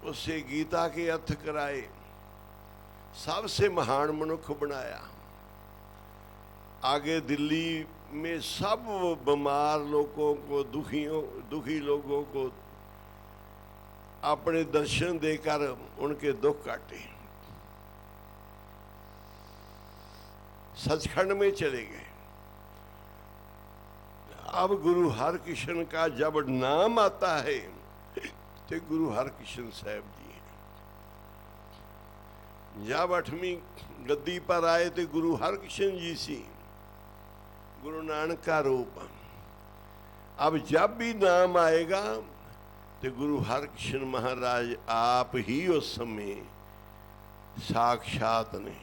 उससे गीता के अर्थ कराए, सबसे महान मनुष्य बनाया। आगे दिल्ली में सब बीमार लोगों को, दुखी लोगों को अपने दर्शन देकर उनके दुख काटे। सचखंड में चले गए। अब गुरु हरकृष्ण का जब नाम आता है तो गुरु हरकृष्ण साहब जी हैं। जब 8वीं गद्दी पर आए तो गुरु हरकृष्ण जी सी, गुरु नानक का रूप। अब जब भी नाम आएगा तो गुरु हरकृष्ण महाराज आप ही उस समय साक्षात ने।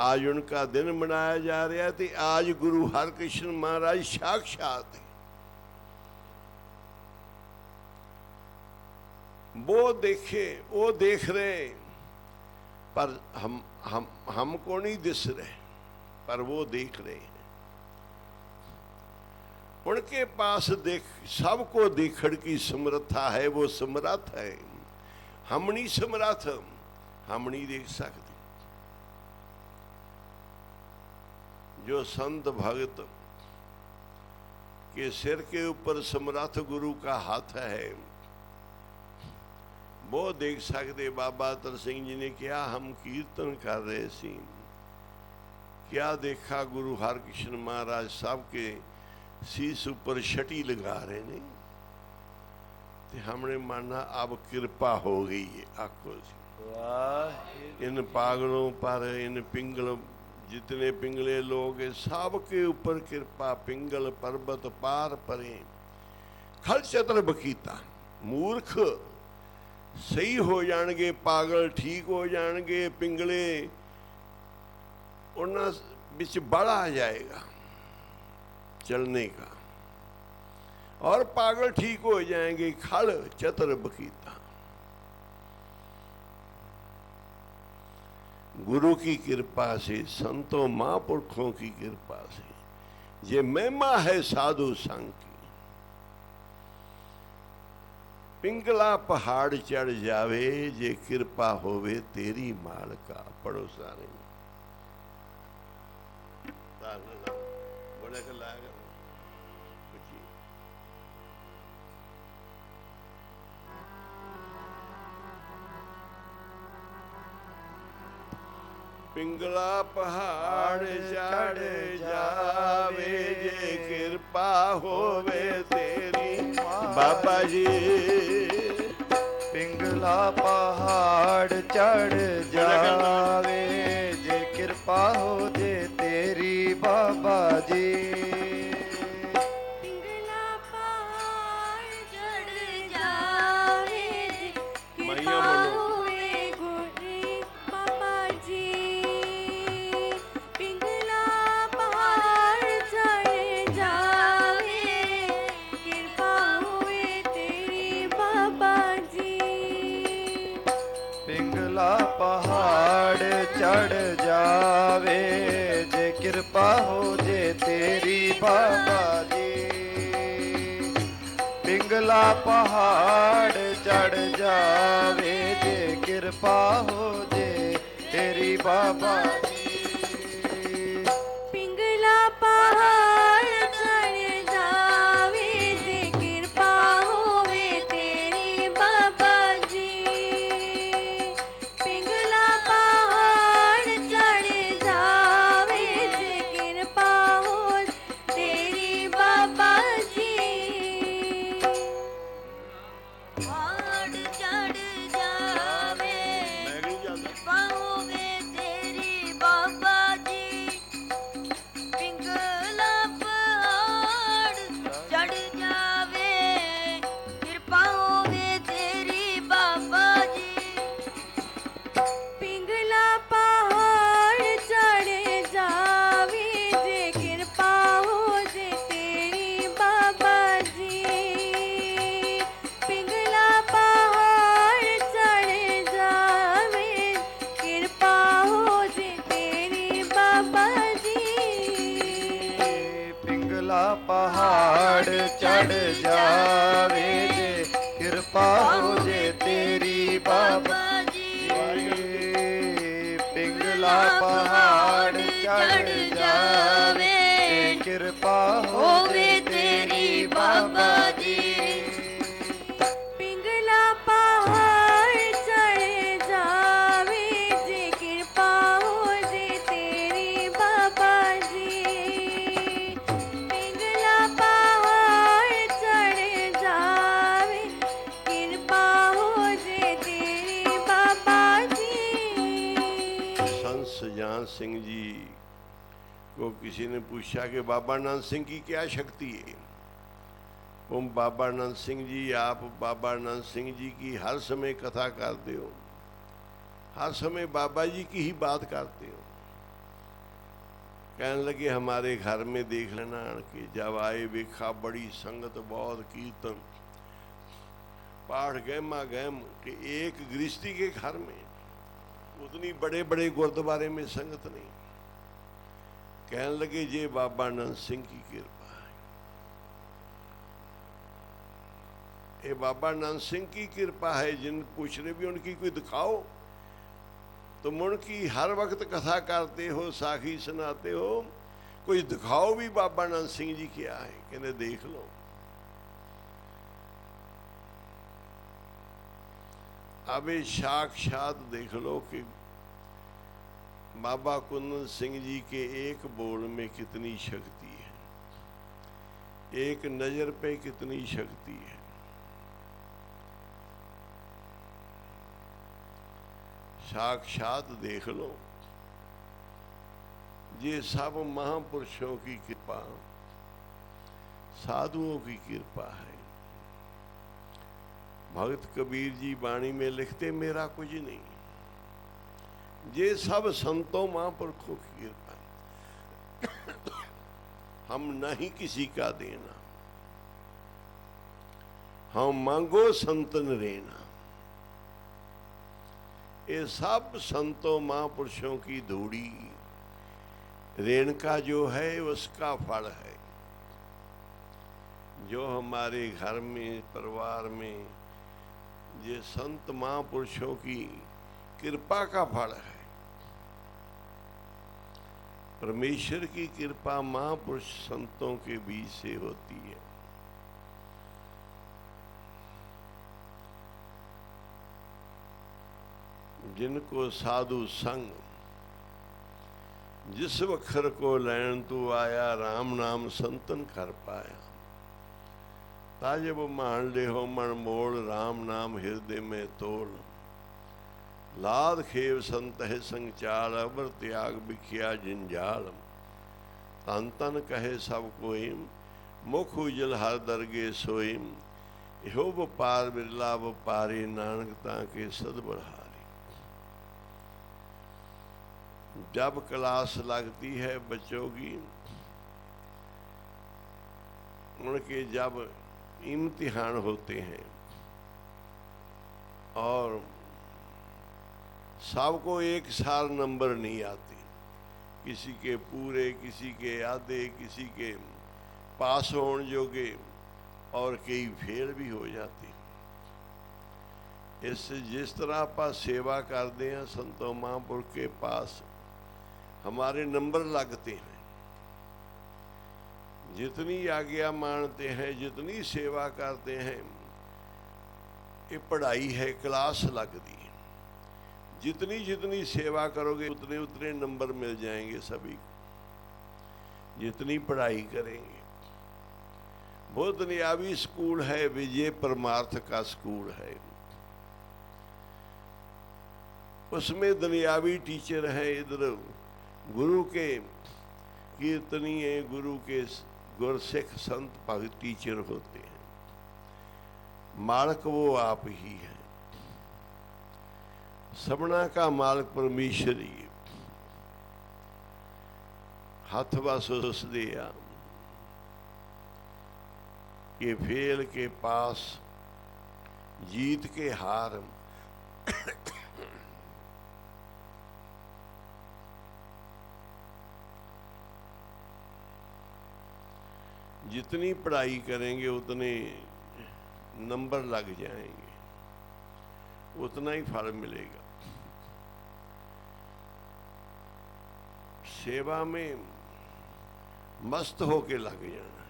आज उनका दिन मनाया जा रहा है, तो आज गुरु हरकृष्ण महाराज साक्षात है। वो देख रहे, पर हमको नहीं दिस रहे, पर वो देख रहे हैं। उनके पास सबको देखण की समर्था है, वो समर्थ है। हम नहीं समर्थ, हम नहीं देख सकते। जो संत भगत के सिर के ऊपर समर्थ गुरु का हाथ है, वो देख सकते। बाबा तरसिंह जी ने क्या, हम कीर्तन कर रहे सी, क्या देखा गुरु हरकृष्ण महाराज साहब के शीश ऊपर छटी लगा रहे ने। तो हमने माना अब कृपा हो गई है। आखो इन पागलों पर, इन पिंगल जितने पिंगले लोग हैं, सबके ऊपर कृपा। पिंगल पर्वत पार परे, खल चतर बकीता। मूर्ख सही हो जाएंगे, पागल ठीक हो जाएंगे, पिंगले उन्हें बिच बड़ा आ जाएगा चलने का, और पागल ठीक हो जाएंगे। खल चतर बकीता। गुरु की कृपा से, संतों महापुरुषों की कृपा से ये महिमा है साधु संग की। पिंगला पहाड़ चढ़ जावे, जे कृपा होवे तेरी माल का। पढ़ो सारे बड़े का लाएगा पिंगला पहाड़ चढ़ जावे, जे कृपा होवे तेरी बाबा जी। पिंगला पहाड़ चढ़ जावे, जे कृपा हो जे तेरी बाबा जी। पिंगला पहाड़ चढ़ जावे, कृपा होवे गोरी बाबा जी। पिंगला पहाड़ चढ़ जावे, कृपा होवे तेरी बाबा जी। पिंगला पहाड़ चढ़ जावे, जे कृपा हो जे तेरी बाबा पिंगला पहाड़ चढ़ जावे जे कृपा हो जे तेरी बाबा जी। पिंगला पहाड़ चढ़ जावे जे कृपा होवे तेरी बाबा जी। पिंगला पहाड़ चढ़ जावे जे कृपा हो तेरी बाबा जी। पहाड़ चढ़ जावे कृपा होवे तेरी बाबा जी। पिंगला पहाड़ चढ़ जावे कृपा होवे तेरी बाबा जी। पिंगला पहाड़ चढ़ जावे जे कृपा हो जे तेरी बाबा जी। पिंगला पहाड़ चढ़ जावे कृपा हो जे तेरी बाबा जी। पिंगला पहाड़ चढ़ जावे जे कृपा हो जे तेरी बाबा जी। पिंगला पहाड़ चढ़ जावे कृपा होवे तेरी बाबा जी। पिंगला पहाड़ चढ़ जावे जे कृपा हो जे तेरी बाबा जी। पिंगला पहाड़ चढ़ जावे कृपा हो जे तेरी बाबा जी। संत सजान सिंह जी को किसी ने पूछा कि बाबा नानक सिंह की क्या शक्ति है। वो बाबा नानक सिंह जी, आप बाबा नानक सिंह जी की हर समय कथा करते हो, हर समय बाबा जी की ही बात करते हो। कहने लगे हमारे घर में देख लेना कि जब आए वेखा बड़ी संगत बहुत कीर्तन पाठ गहमा गहम कि एक गृहस्थी के घर में उतनी बड़े बड़े गुरुद्वारे में संगत नहीं। कहने लगे ये बाबा नानक सिंह की कृपा है, ये बाबा नानक सिंह की कृपा है। जिन पूछ रहे भी उनकी कोई दिखाओ, तुम उनकी हर वक्त कथा करते हो, साखी सुनाते हो, कोई दिखाओ भी बाबा नानक सिंह जी क्या है। कहने देख लो। अब ये साक्षात देख लो कि बाबा कुंदन सिंह जी के एक बोल में कितनी शक्ति है, एक नजर पे कितनी शक्ति है। साक्षात देख लो। ये सब महापुरुषों की कृपा, साधुओं की कृपा है। भगत कबीर जी वाणी में लिखते मेरा कुछ नहीं, ये सब संतों महापुरुषों की कृपा। हम नहीं किसी का देना, हम मांगो संतन रेना। ये सब संतों महापुरुषों की धूड़ी रेणुका जो है उसका फल है, जो हमारे घर में परिवार में ये संत महापुरुषों की कृपा का फल है। परमेश्वर की कृपा महापुरुष संतों के बीच से होती है। जिनको साधु संग जिस वखर को लैन तू आया, राम नाम संतन कर पाया। ताजब मान ले हो मन मोड़, राम नाम हृदय में तोड़। लाद खेव संत है संग चाल, अबर त्याग बिखिया जंजाल। तन तन कहे सब कोई, मुख उजल हर दरगे सोईम। इहो पार बिरला पारे, नानक ताके सद बढ़ारे। जब क्लास लगती है बच्चों की, उनके जब इम्तिहान होते हैं और सबको एक साल नंबर नहीं आते, किसी के पूरे, किसी के आधे, किसी के पास होने जोगे, और कई फेल भी हो जाते। इस जिस तरह आप सेवा करते हैं संतों महापुरुष के पास हमारे नंबर लगते हैं, जितनी आज्ञा मानते हैं, जितनी सेवा करते हैं, ये पढ़ाई है, क्लास लगती है। जितनी जितनी सेवा करोगे उतने उतने नंबर मिल जाएंगे सभी को, जितनी पढ़ाई करेंगे। वो दुनियावी स्कूल है, विजय परमार्थ का स्कूल है। उसमें दुनियावी टीचर है, इधर गुरु के कीर्तनीय, गुरु के गुरसिख संत भगत टीचर होते हैं। मालिक वो आप ही है, सबना का मालिक परमेश्वर ही। हाथ बस उस दिया के फेल के पास जीत के हार। जितनी पढ़ाई करेंगे उतने नंबर लग जाएंगे, उतना ही फल मिलेगा। सेवा में मस्त होके लग जाना,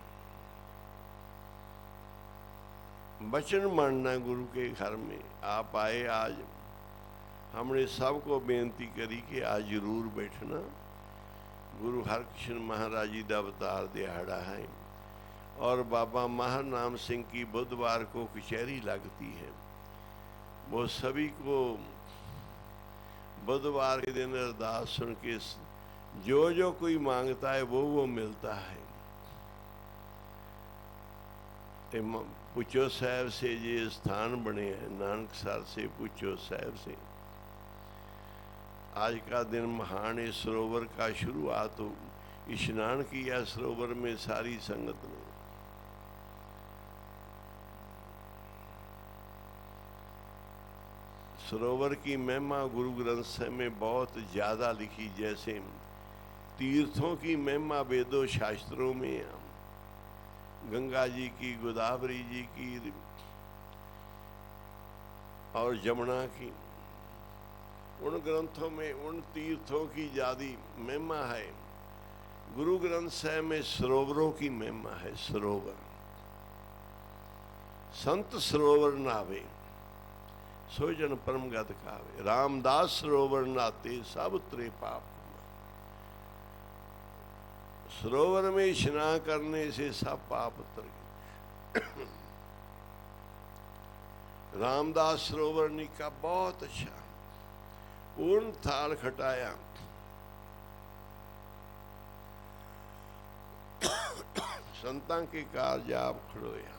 वचन मानना। गुरु के घर में आप आए, आज हमने सबको बेनती करी कि आज जरूर बैठना। गुरु हरकृष्ण महाराज जी का अवतार दिहाड़ा है और बाबा महानाम सिंह की बुधवार को कचहरी लगती है। वो सभी को बुधवार के दिन अरदास सुन के जो जो कोई मांगता है वो मिलता है। पुछो साहब से ये स्थान बने हैं, नानकसर से पुछो साहब से। आज का दिन महान है, सरोवर का शुरुआत हो, स्नान किया सरोवर में सारी संगत ने। सरोवर की महिमा गुरु ग्रंथ साहिब में बहुत ज़्यादा लिखी, जैसे तीर्थों की महिमा वेदों शास्त्रों में, गंगा जी की, गोदावरी जी की और जमुना की, उन ग्रंथों में उन तीर्थों की ज़्यादा महिमा है। गुरु ग्रंथ साहिब में सरोवरों की महिमा है। सरोवर संत सरोवर नावे सो जन परम गत खावे, रामदास सरोवर नाते सब उतरे पाप। सरोवर में स्नान करने से सब पाप उतर गए। रामदास सरोवर निका बहुत अच्छा, पूर्ण थाल खटाया, संतां के कारज आप खड़ोया,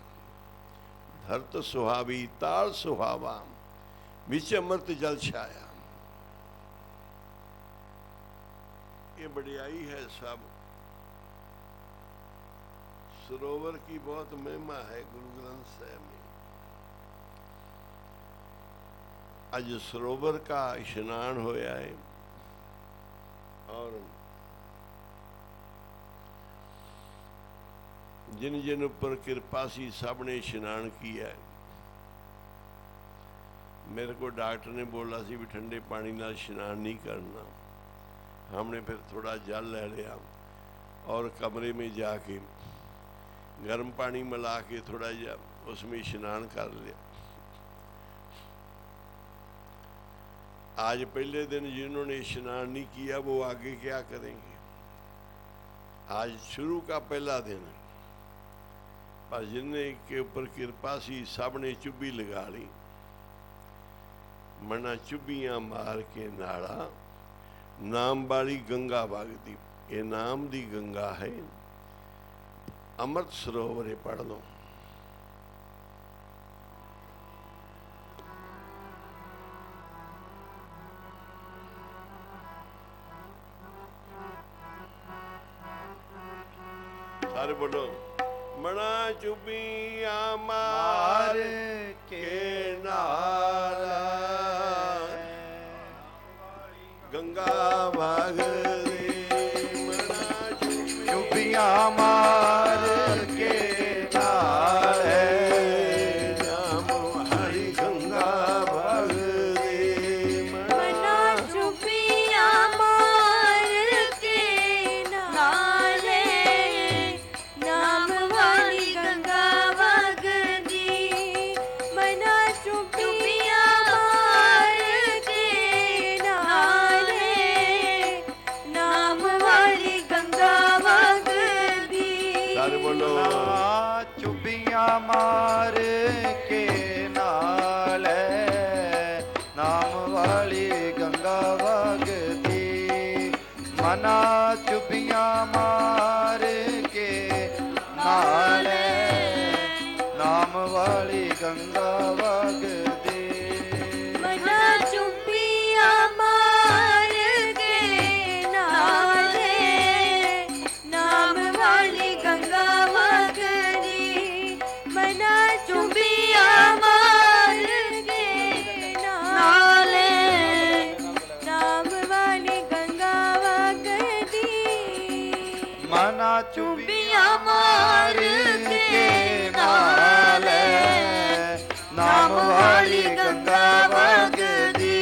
धरत सुहावी ताल सुहावा, विच अमृत जल छाया। ये बढ़ियाई है सब। सरोवर की बहुत महिमा है गुरु ग्रंथ साहिब में। आज सरोवर का स्नान होया है और जिन जिन ऊपर कृपा सी सब ने स्नान किया है। मेरे को डॉक्टर ने बोला सी भी ठंडे पानी नाल स्नान नहीं करना। हमने फिर थोड़ा जल ले लिया और कमरे में जाके गर्म पानी मिला के थोड़ा जा उसमें स्नान कर लिया। आज पहले दिन जिन्होंने स्नान नहीं किया वो आगे क्या करेंगे। आज शुरू का पहला दिन है, पर जिन्हें के ऊपर कृपा सी सब ने चुब्बी लगा ली। मना चुब्बियां मार के नाड़ा, नाम वाली गंगा वगदी। ये नाम दी गंगा है, अमृत सरोवर पढ़ लो। सारे बोलो, मना चुब्बियां मार के नाड़ा, गंगा भागदे। मना चुब्बियां मार के नाल मार के नाले नाम वाली गंगा वगदी मना चुपियां मार के नाले नाम वाली गंगा वगदी मना चुपिया मार के नाले नाम वाली गंगा वगदी मना चुपिया मार के नाले नाम वाली गंगा वगदी मना चुपिया मार के नाले नाम वाली गंगा वगदी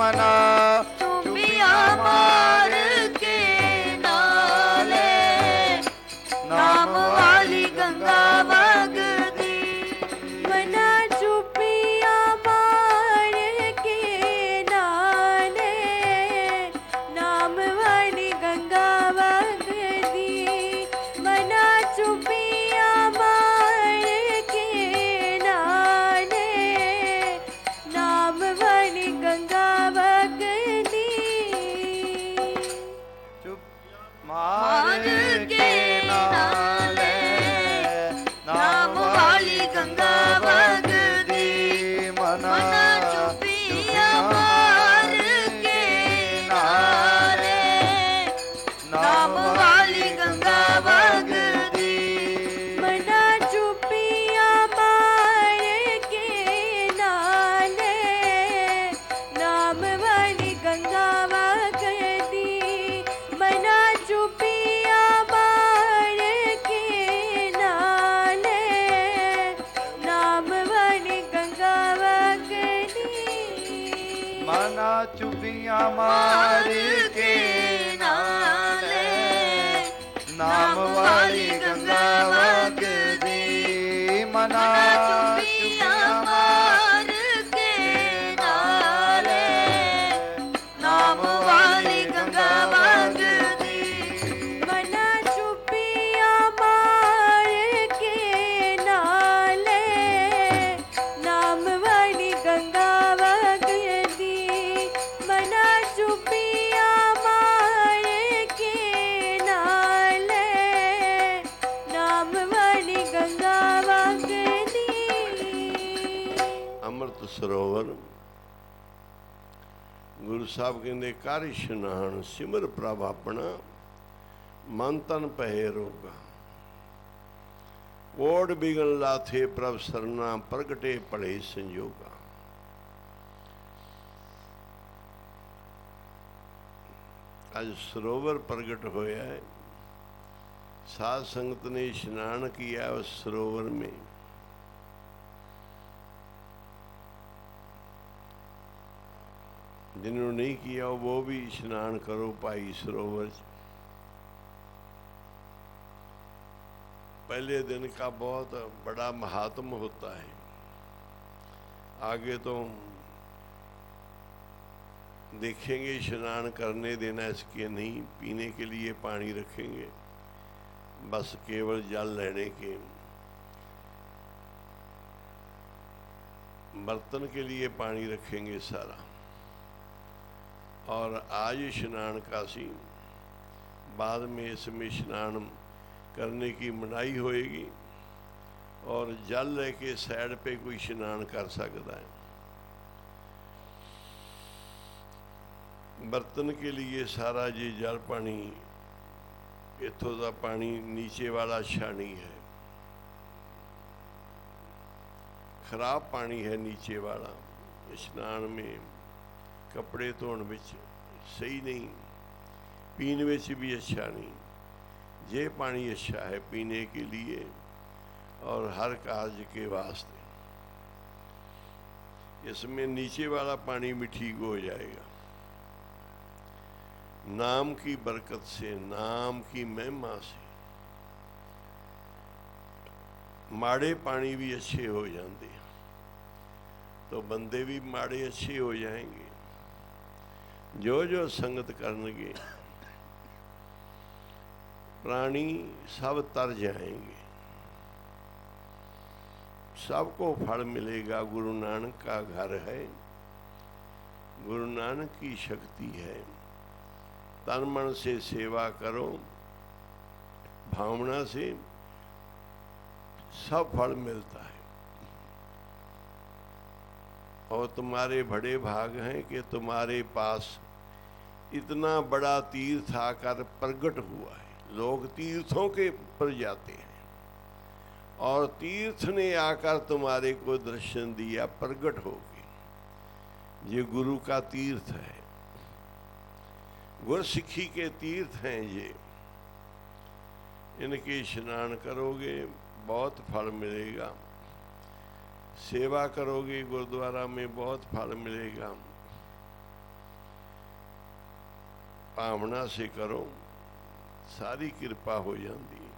मना चुपिया मार के नाले नाम वाली गंगा वगदी मना चुपिया मार के नाले नाम वाली गंगा वगदी मना चुपिया मार के नाले नाम वाली गंगा वगदी चुप मार के नाले नाम वाली गंगा वगदी मना चुपिया मार के नाले नाम वाली गंगा वगदी मना चुपिया मार के नाले नाम वाली गंगा वगदी मना चुपिया मार के नाले नाम वाली गंगा वगदी मना चुपियां मार के नाले नाम वाली गंगा वगदी मना चुपियां मार के नाले नाम वाली गंगा वगदी मना चुपिया मार के नाले नाम वाली गंगा वगदी मना चुपिया मार के नाले नाम वाली गंगा वगदी ਅੰਮ੍ਰਿਤ ਸਰੋਵਰ ਗੁਰੂ ਸਾਹਿਬ ਕਹਿੰਦੇ ਕਰ ਇਸ਼ਨਾਨ ਸਿਮਰ ਪ੍ਰਭ ਆਪਣਾ ਮਨ ਤਨ ਪਹਿ ਰੋਗਾ ਕੋੜ ਬਿਗਨ ਲਾਥੇ ਪ੍ਰਭ ਸਰਨਾ ਪ੍ਰਗਟੇ ਭਲੇ ਸੰਜੋਗਾ ਅੱਜ ਸਰੋਵਰ ਪ੍ਰਗਟ ਹੋਇਆ है साध संगत ने स्नान किया उस सरोवर में जिन्होंने नहीं किया वो भी स्नान करो भाई सरोवर च। पहले दिन का बहुत बड़ा महात्म होता है। आगे तो देखेंगे, स्नान करने देना इसके नहीं, पीने के लिए पानी रखेंगे, बस केवल जल लेने के, बर्तन के लिए पानी रखेंगे सारा। और आज स्नान काशी, बाद में इसमें स्नान करने की मनाही होएगी और जल लेके साइड पे कोई स्नान कर सकता है। बर्तन के लिए सारा जी जल पानी, इथों का पानी नीचे वाला छानी है, खराब पानी है नीचे वाला, स्नान में कपड़े धोने में सही नहीं, पीने में भी अच्छा नहीं। ये पानी अच्छा है पीने के लिए और हर कार्य के वास्ते। इसमें नीचे वाला पानी भी ठीक हो जाएगा। नाम की बरकत से, नाम की महिमा से माड़े पानी भी अच्छे हो जाते हैं, तो बंदे भी माड़े अच्छे हो जाएंगे। जो जो संगत करनगे प्राणी सब तर जाएंगे। सबको फल मिलेगा। गुरु नानक का घर है, गुरु नानक की शक्ति है। तन मन से सेवा करो, भावना से, सब फल मिलता है। और तुम्हारे बड़े भाग हैं कि तुम्हारे पास इतना बड़ा तीर्थ आकर प्रकट हुआ है। लोग तीर्थों के पर जाते हैं और तीर्थ ने आकर तुम्हारे को दर्शन दिया, प्रकट हो गए। ये गुरु का तीर्थ है, गुरसिक्खी के तीर्थ हैं ये। इनके स्नान करोगे बहुत फल मिलेगा, सेवा करोगे गुरुद्वारा में बहुत फल मिलेगा। भावना से करो, सारी कृपा हो जाती है।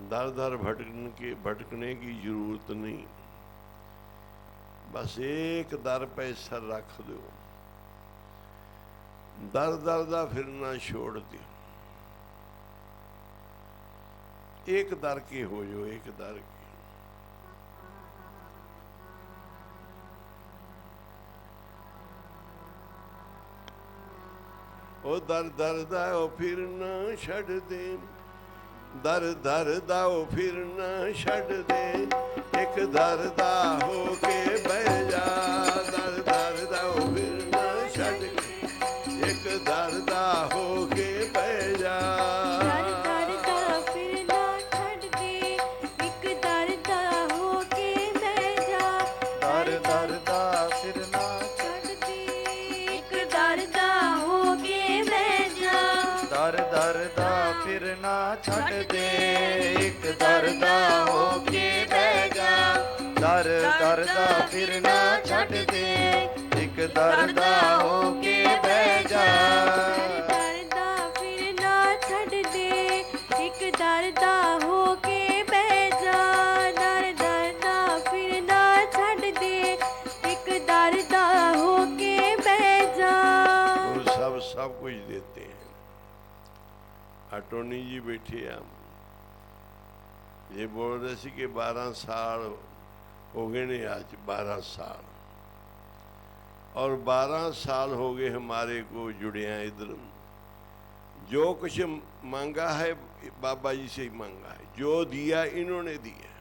दर दर भटकने की जरूरत नहीं, बस एक दर पे सर रख दो, दर दर दा फिरना छोड़ दो। एक दर के हो जो, एक दर के। ओ दर दर दा ओ फिरना छड़ दे, दर दर दा ओ फिरना छड़ दे, एक दर दा हो के बह जा। दर दर दा ओ फिरना छड़ के, एक दर दा हो के बह जा। दर दर दा फिरना छड़ दे, एक दर दा हो के बह जा। दर दर दा फिरना छड़ दे, एक दर दा हो के बह जा। दर दर दा फिरना छड़ दे, एक दर दा हो के बह जा। दर दर दा फिरना छड़ दे, एक दर दा हो के बह जा। दर दा फिरना छड़ दे, एक दर दा हो के बह जा। दर दर दा फिरना छड़ दे, एक दर दा हो के बह जा। गुरु सब कुछ देते हैं। अटोनी जी बैठे हैं, ये बोल रहे थे कि 12 साल हो गए ने, आज 12 साल, और 12 साल हो गए हमारे को जुड़े हैं इधर। जो कुछ मांगा है बाबा जी से ही मांगा है, जो दिया इन्होंने दिया,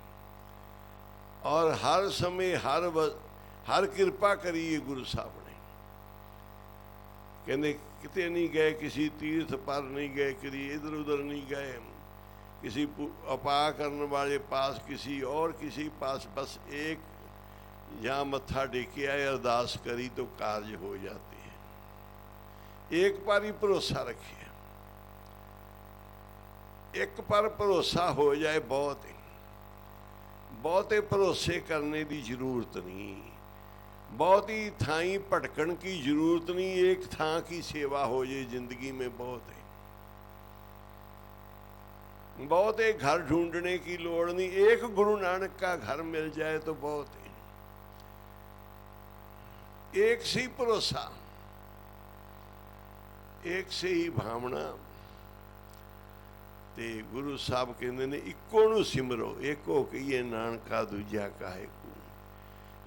और हर समय हर कृपा करी है गुरु साहब ने। कहने कितने नहीं गए, किसी तीर्थ पर नहीं गए, कभी इधर उधर नहीं गए, किसी अपा करने वाले पास, किसी और किसी पास, बस एक यहाँ मत्था टेके आए, अरदास करी तो कार्य हो जाते हैं। एक पर ही भरोसा रखिए, एक पर भरोसा हो जाए बहुत है। बहुते भरोसे करने की जरूरत नहीं, बहुती थाई भटकन की जरूरत नहीं, एक थां की सेवा हो जाए जिंदगी में बहुत है। बहुते घर ढूंढने की लोड़ नहीं, एक गुरु नानक का घर मिल जाए तो बहुत है। एक से ही भरोसा, एक से ही भावना। ते गुरु साहब कहते ने इक्को नूं सिमरो, एको कहिए नानका दूजा काहे को।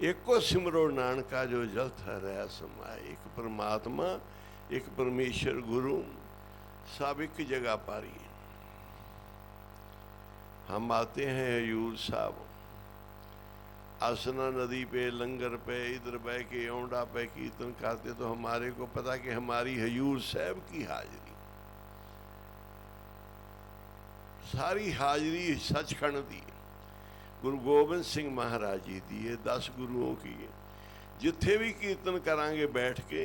एको सिमरो नानका जो जल रह समाए। एक परमात्मा, एक परमेश्वर गुरु, सब एक जगह पारी। हम आते हैं हजूर साहब, आसना नदी पे, लंगर पे, इधर बह के औंडा पे कीर्तन करते, तो हमारे को पता कि हमारी हजूर साहब की हाजिरी, सारी हाजिरी सचखंड दी, गुरु गोबिंद सिंह महाराज जी दी है, 10 गुरुओं की है। जिथे भी कीर्तन करांगे बैठ के,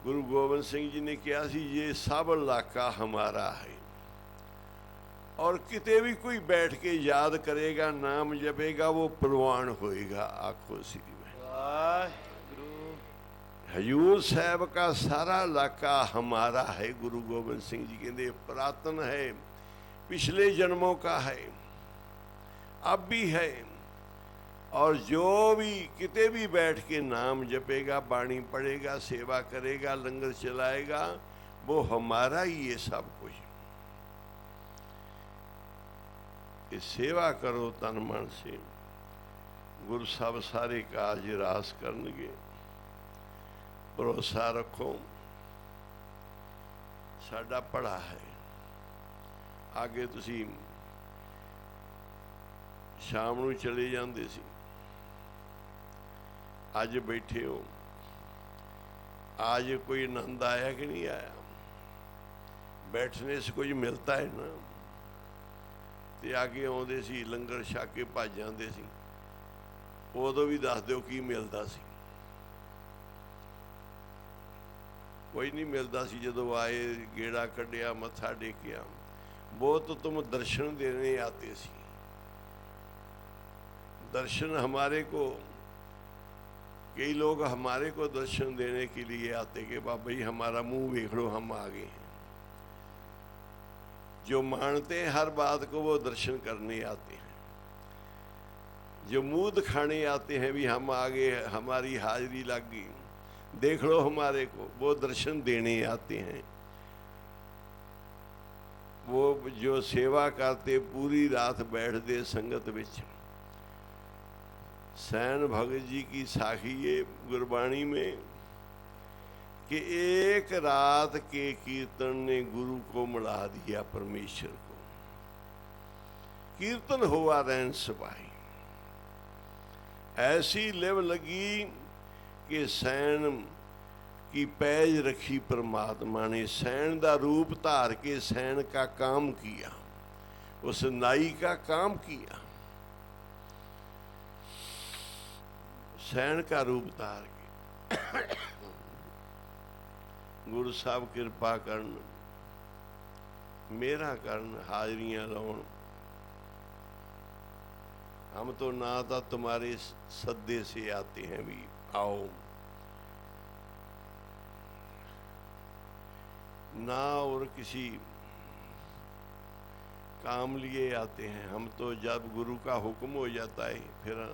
गुरु गोबिंद सिंह जी ने कहा सी ये सब इलाका हमारा है, और किते भी कोई बैठ के याद करेगा, नाम जपेगा, वो प्रवान होएगा। आखो श्री में हजूर साहब का सारा इलाका हमारा है। गुरु गोबिंद सिंह जी कहते पुरातन है, पिछले जन्मों का है, अब भी है, और जो भी किते भी बैठ के नाम जपेगा, बाणी पढ़ेगा, सेवा करेगा, लंगर चलाएगा, वो हमारा ही है सब कुछ। ये सेवा करो तन मन से। ਗੁਰੂ ਸਾਹਿਬ ਸਾਰੇ ਕਾਜ ਰਾਸ ਕਰਨਗੇ। ਭਰੋਸਾ ਰੱਖੋ, ਸਾਡਾ ਭਲਾ ਹੈ। ਅੱਗੇ ਤੁਸੀਂ ਸ਼ਾਮ ਨੂੰ ਚਲੇ ਜਾਂਦੇ ਸੀ, ਅੱਜ ਬੈਠੇ ਹੋ, आज कोई आनंद आया कि नहीं आया? बैठने से कुछ मिलता है ना। तो आगे आते सी लंगर छक के भज जाते सी, उदों भी दस दो की मिलता सी? कोई नहीं मिलता सी। जदों आए गेड़ा कढ़िया मत्था टेकिया, बहुत तुम दर्शन देने आते सी। दर्शन हमारे को, कई लोग हमारे को दर्शन देने के लिए आते कि बाबा जी हमारा मुंह देख लो, हम आ गए हैं। जो मानते हैं हर बात को वो दर्शन करने आते हैं। जो मुंह दिखाने आते हैं भी हम आ गए, हमारी हाजिरी लग गई, देख लो हमारे को, वो दर्शन देने आते हैं। वो जो सेवा करते पूरी रात बैठते संगत विच। सैन भगत जी की साखी है गुरबाणी में कि एक रात के कीर्तन ने गुरु को मिला दिया परमेश्वर को। कीर्तन हुआ रैन सबाई, ऐसी लिव लगी कि सैन की पैज रखी परमात्मा ने। सैन का रूप धार के सैन का काम किया, उस नाई का काम किया। सैन का रूप धार के गुरु साहब कृपा करन, मेरा करन, हाजरियां लाउन। हम तो ना तो तुम्हारे सद्दे से आते हैं भी आओ, ना और किसी काम लिए आते हैं। हम तो जब गुरु का हुक्म हो जाता है फिर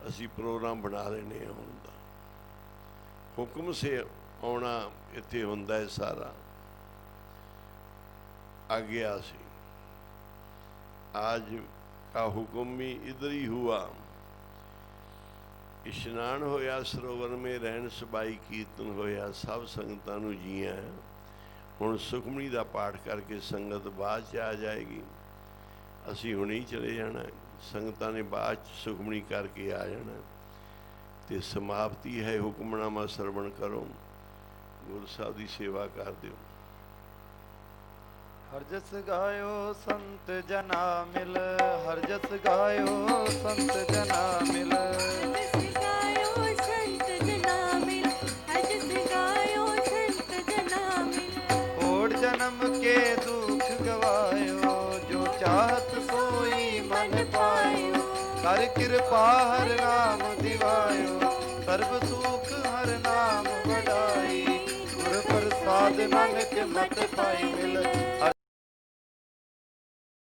असी प्रोग्राम बना लेने। आउंदा हुक्म से आना इत्थे हुंदा है सारा। आज्ञा से आज का हुक्म भी इधर ही हुआ। इशनान होया सरोवर में, रहन सबाई कीर्तन होया, सब संगतां नूं जीआं। हुण सुखमनी दा पाठ करके संगत बाद च आ जाएगी। असी हुणे ही चले जाना है। संगतां ने बाद सुखमनी करके आ जाना। तो समाप्ति है, हुक्मनामा श्रवण करो, गुरु साहब की सेवा कर दो। हर जस गायो संत जना मिल, हर जस गायो संत जना मिल। हर जस गायो संत जना मिल, हर जस गायो संत जना मिल। कोट जन्म के दुख गवायो, जो चाहत सोई मन पायो। कर कृपा हर नाम दिवायो, सर्व सुख हर नाम बढ़ाई। गुर प्रसाद नानक मत पाई मिल।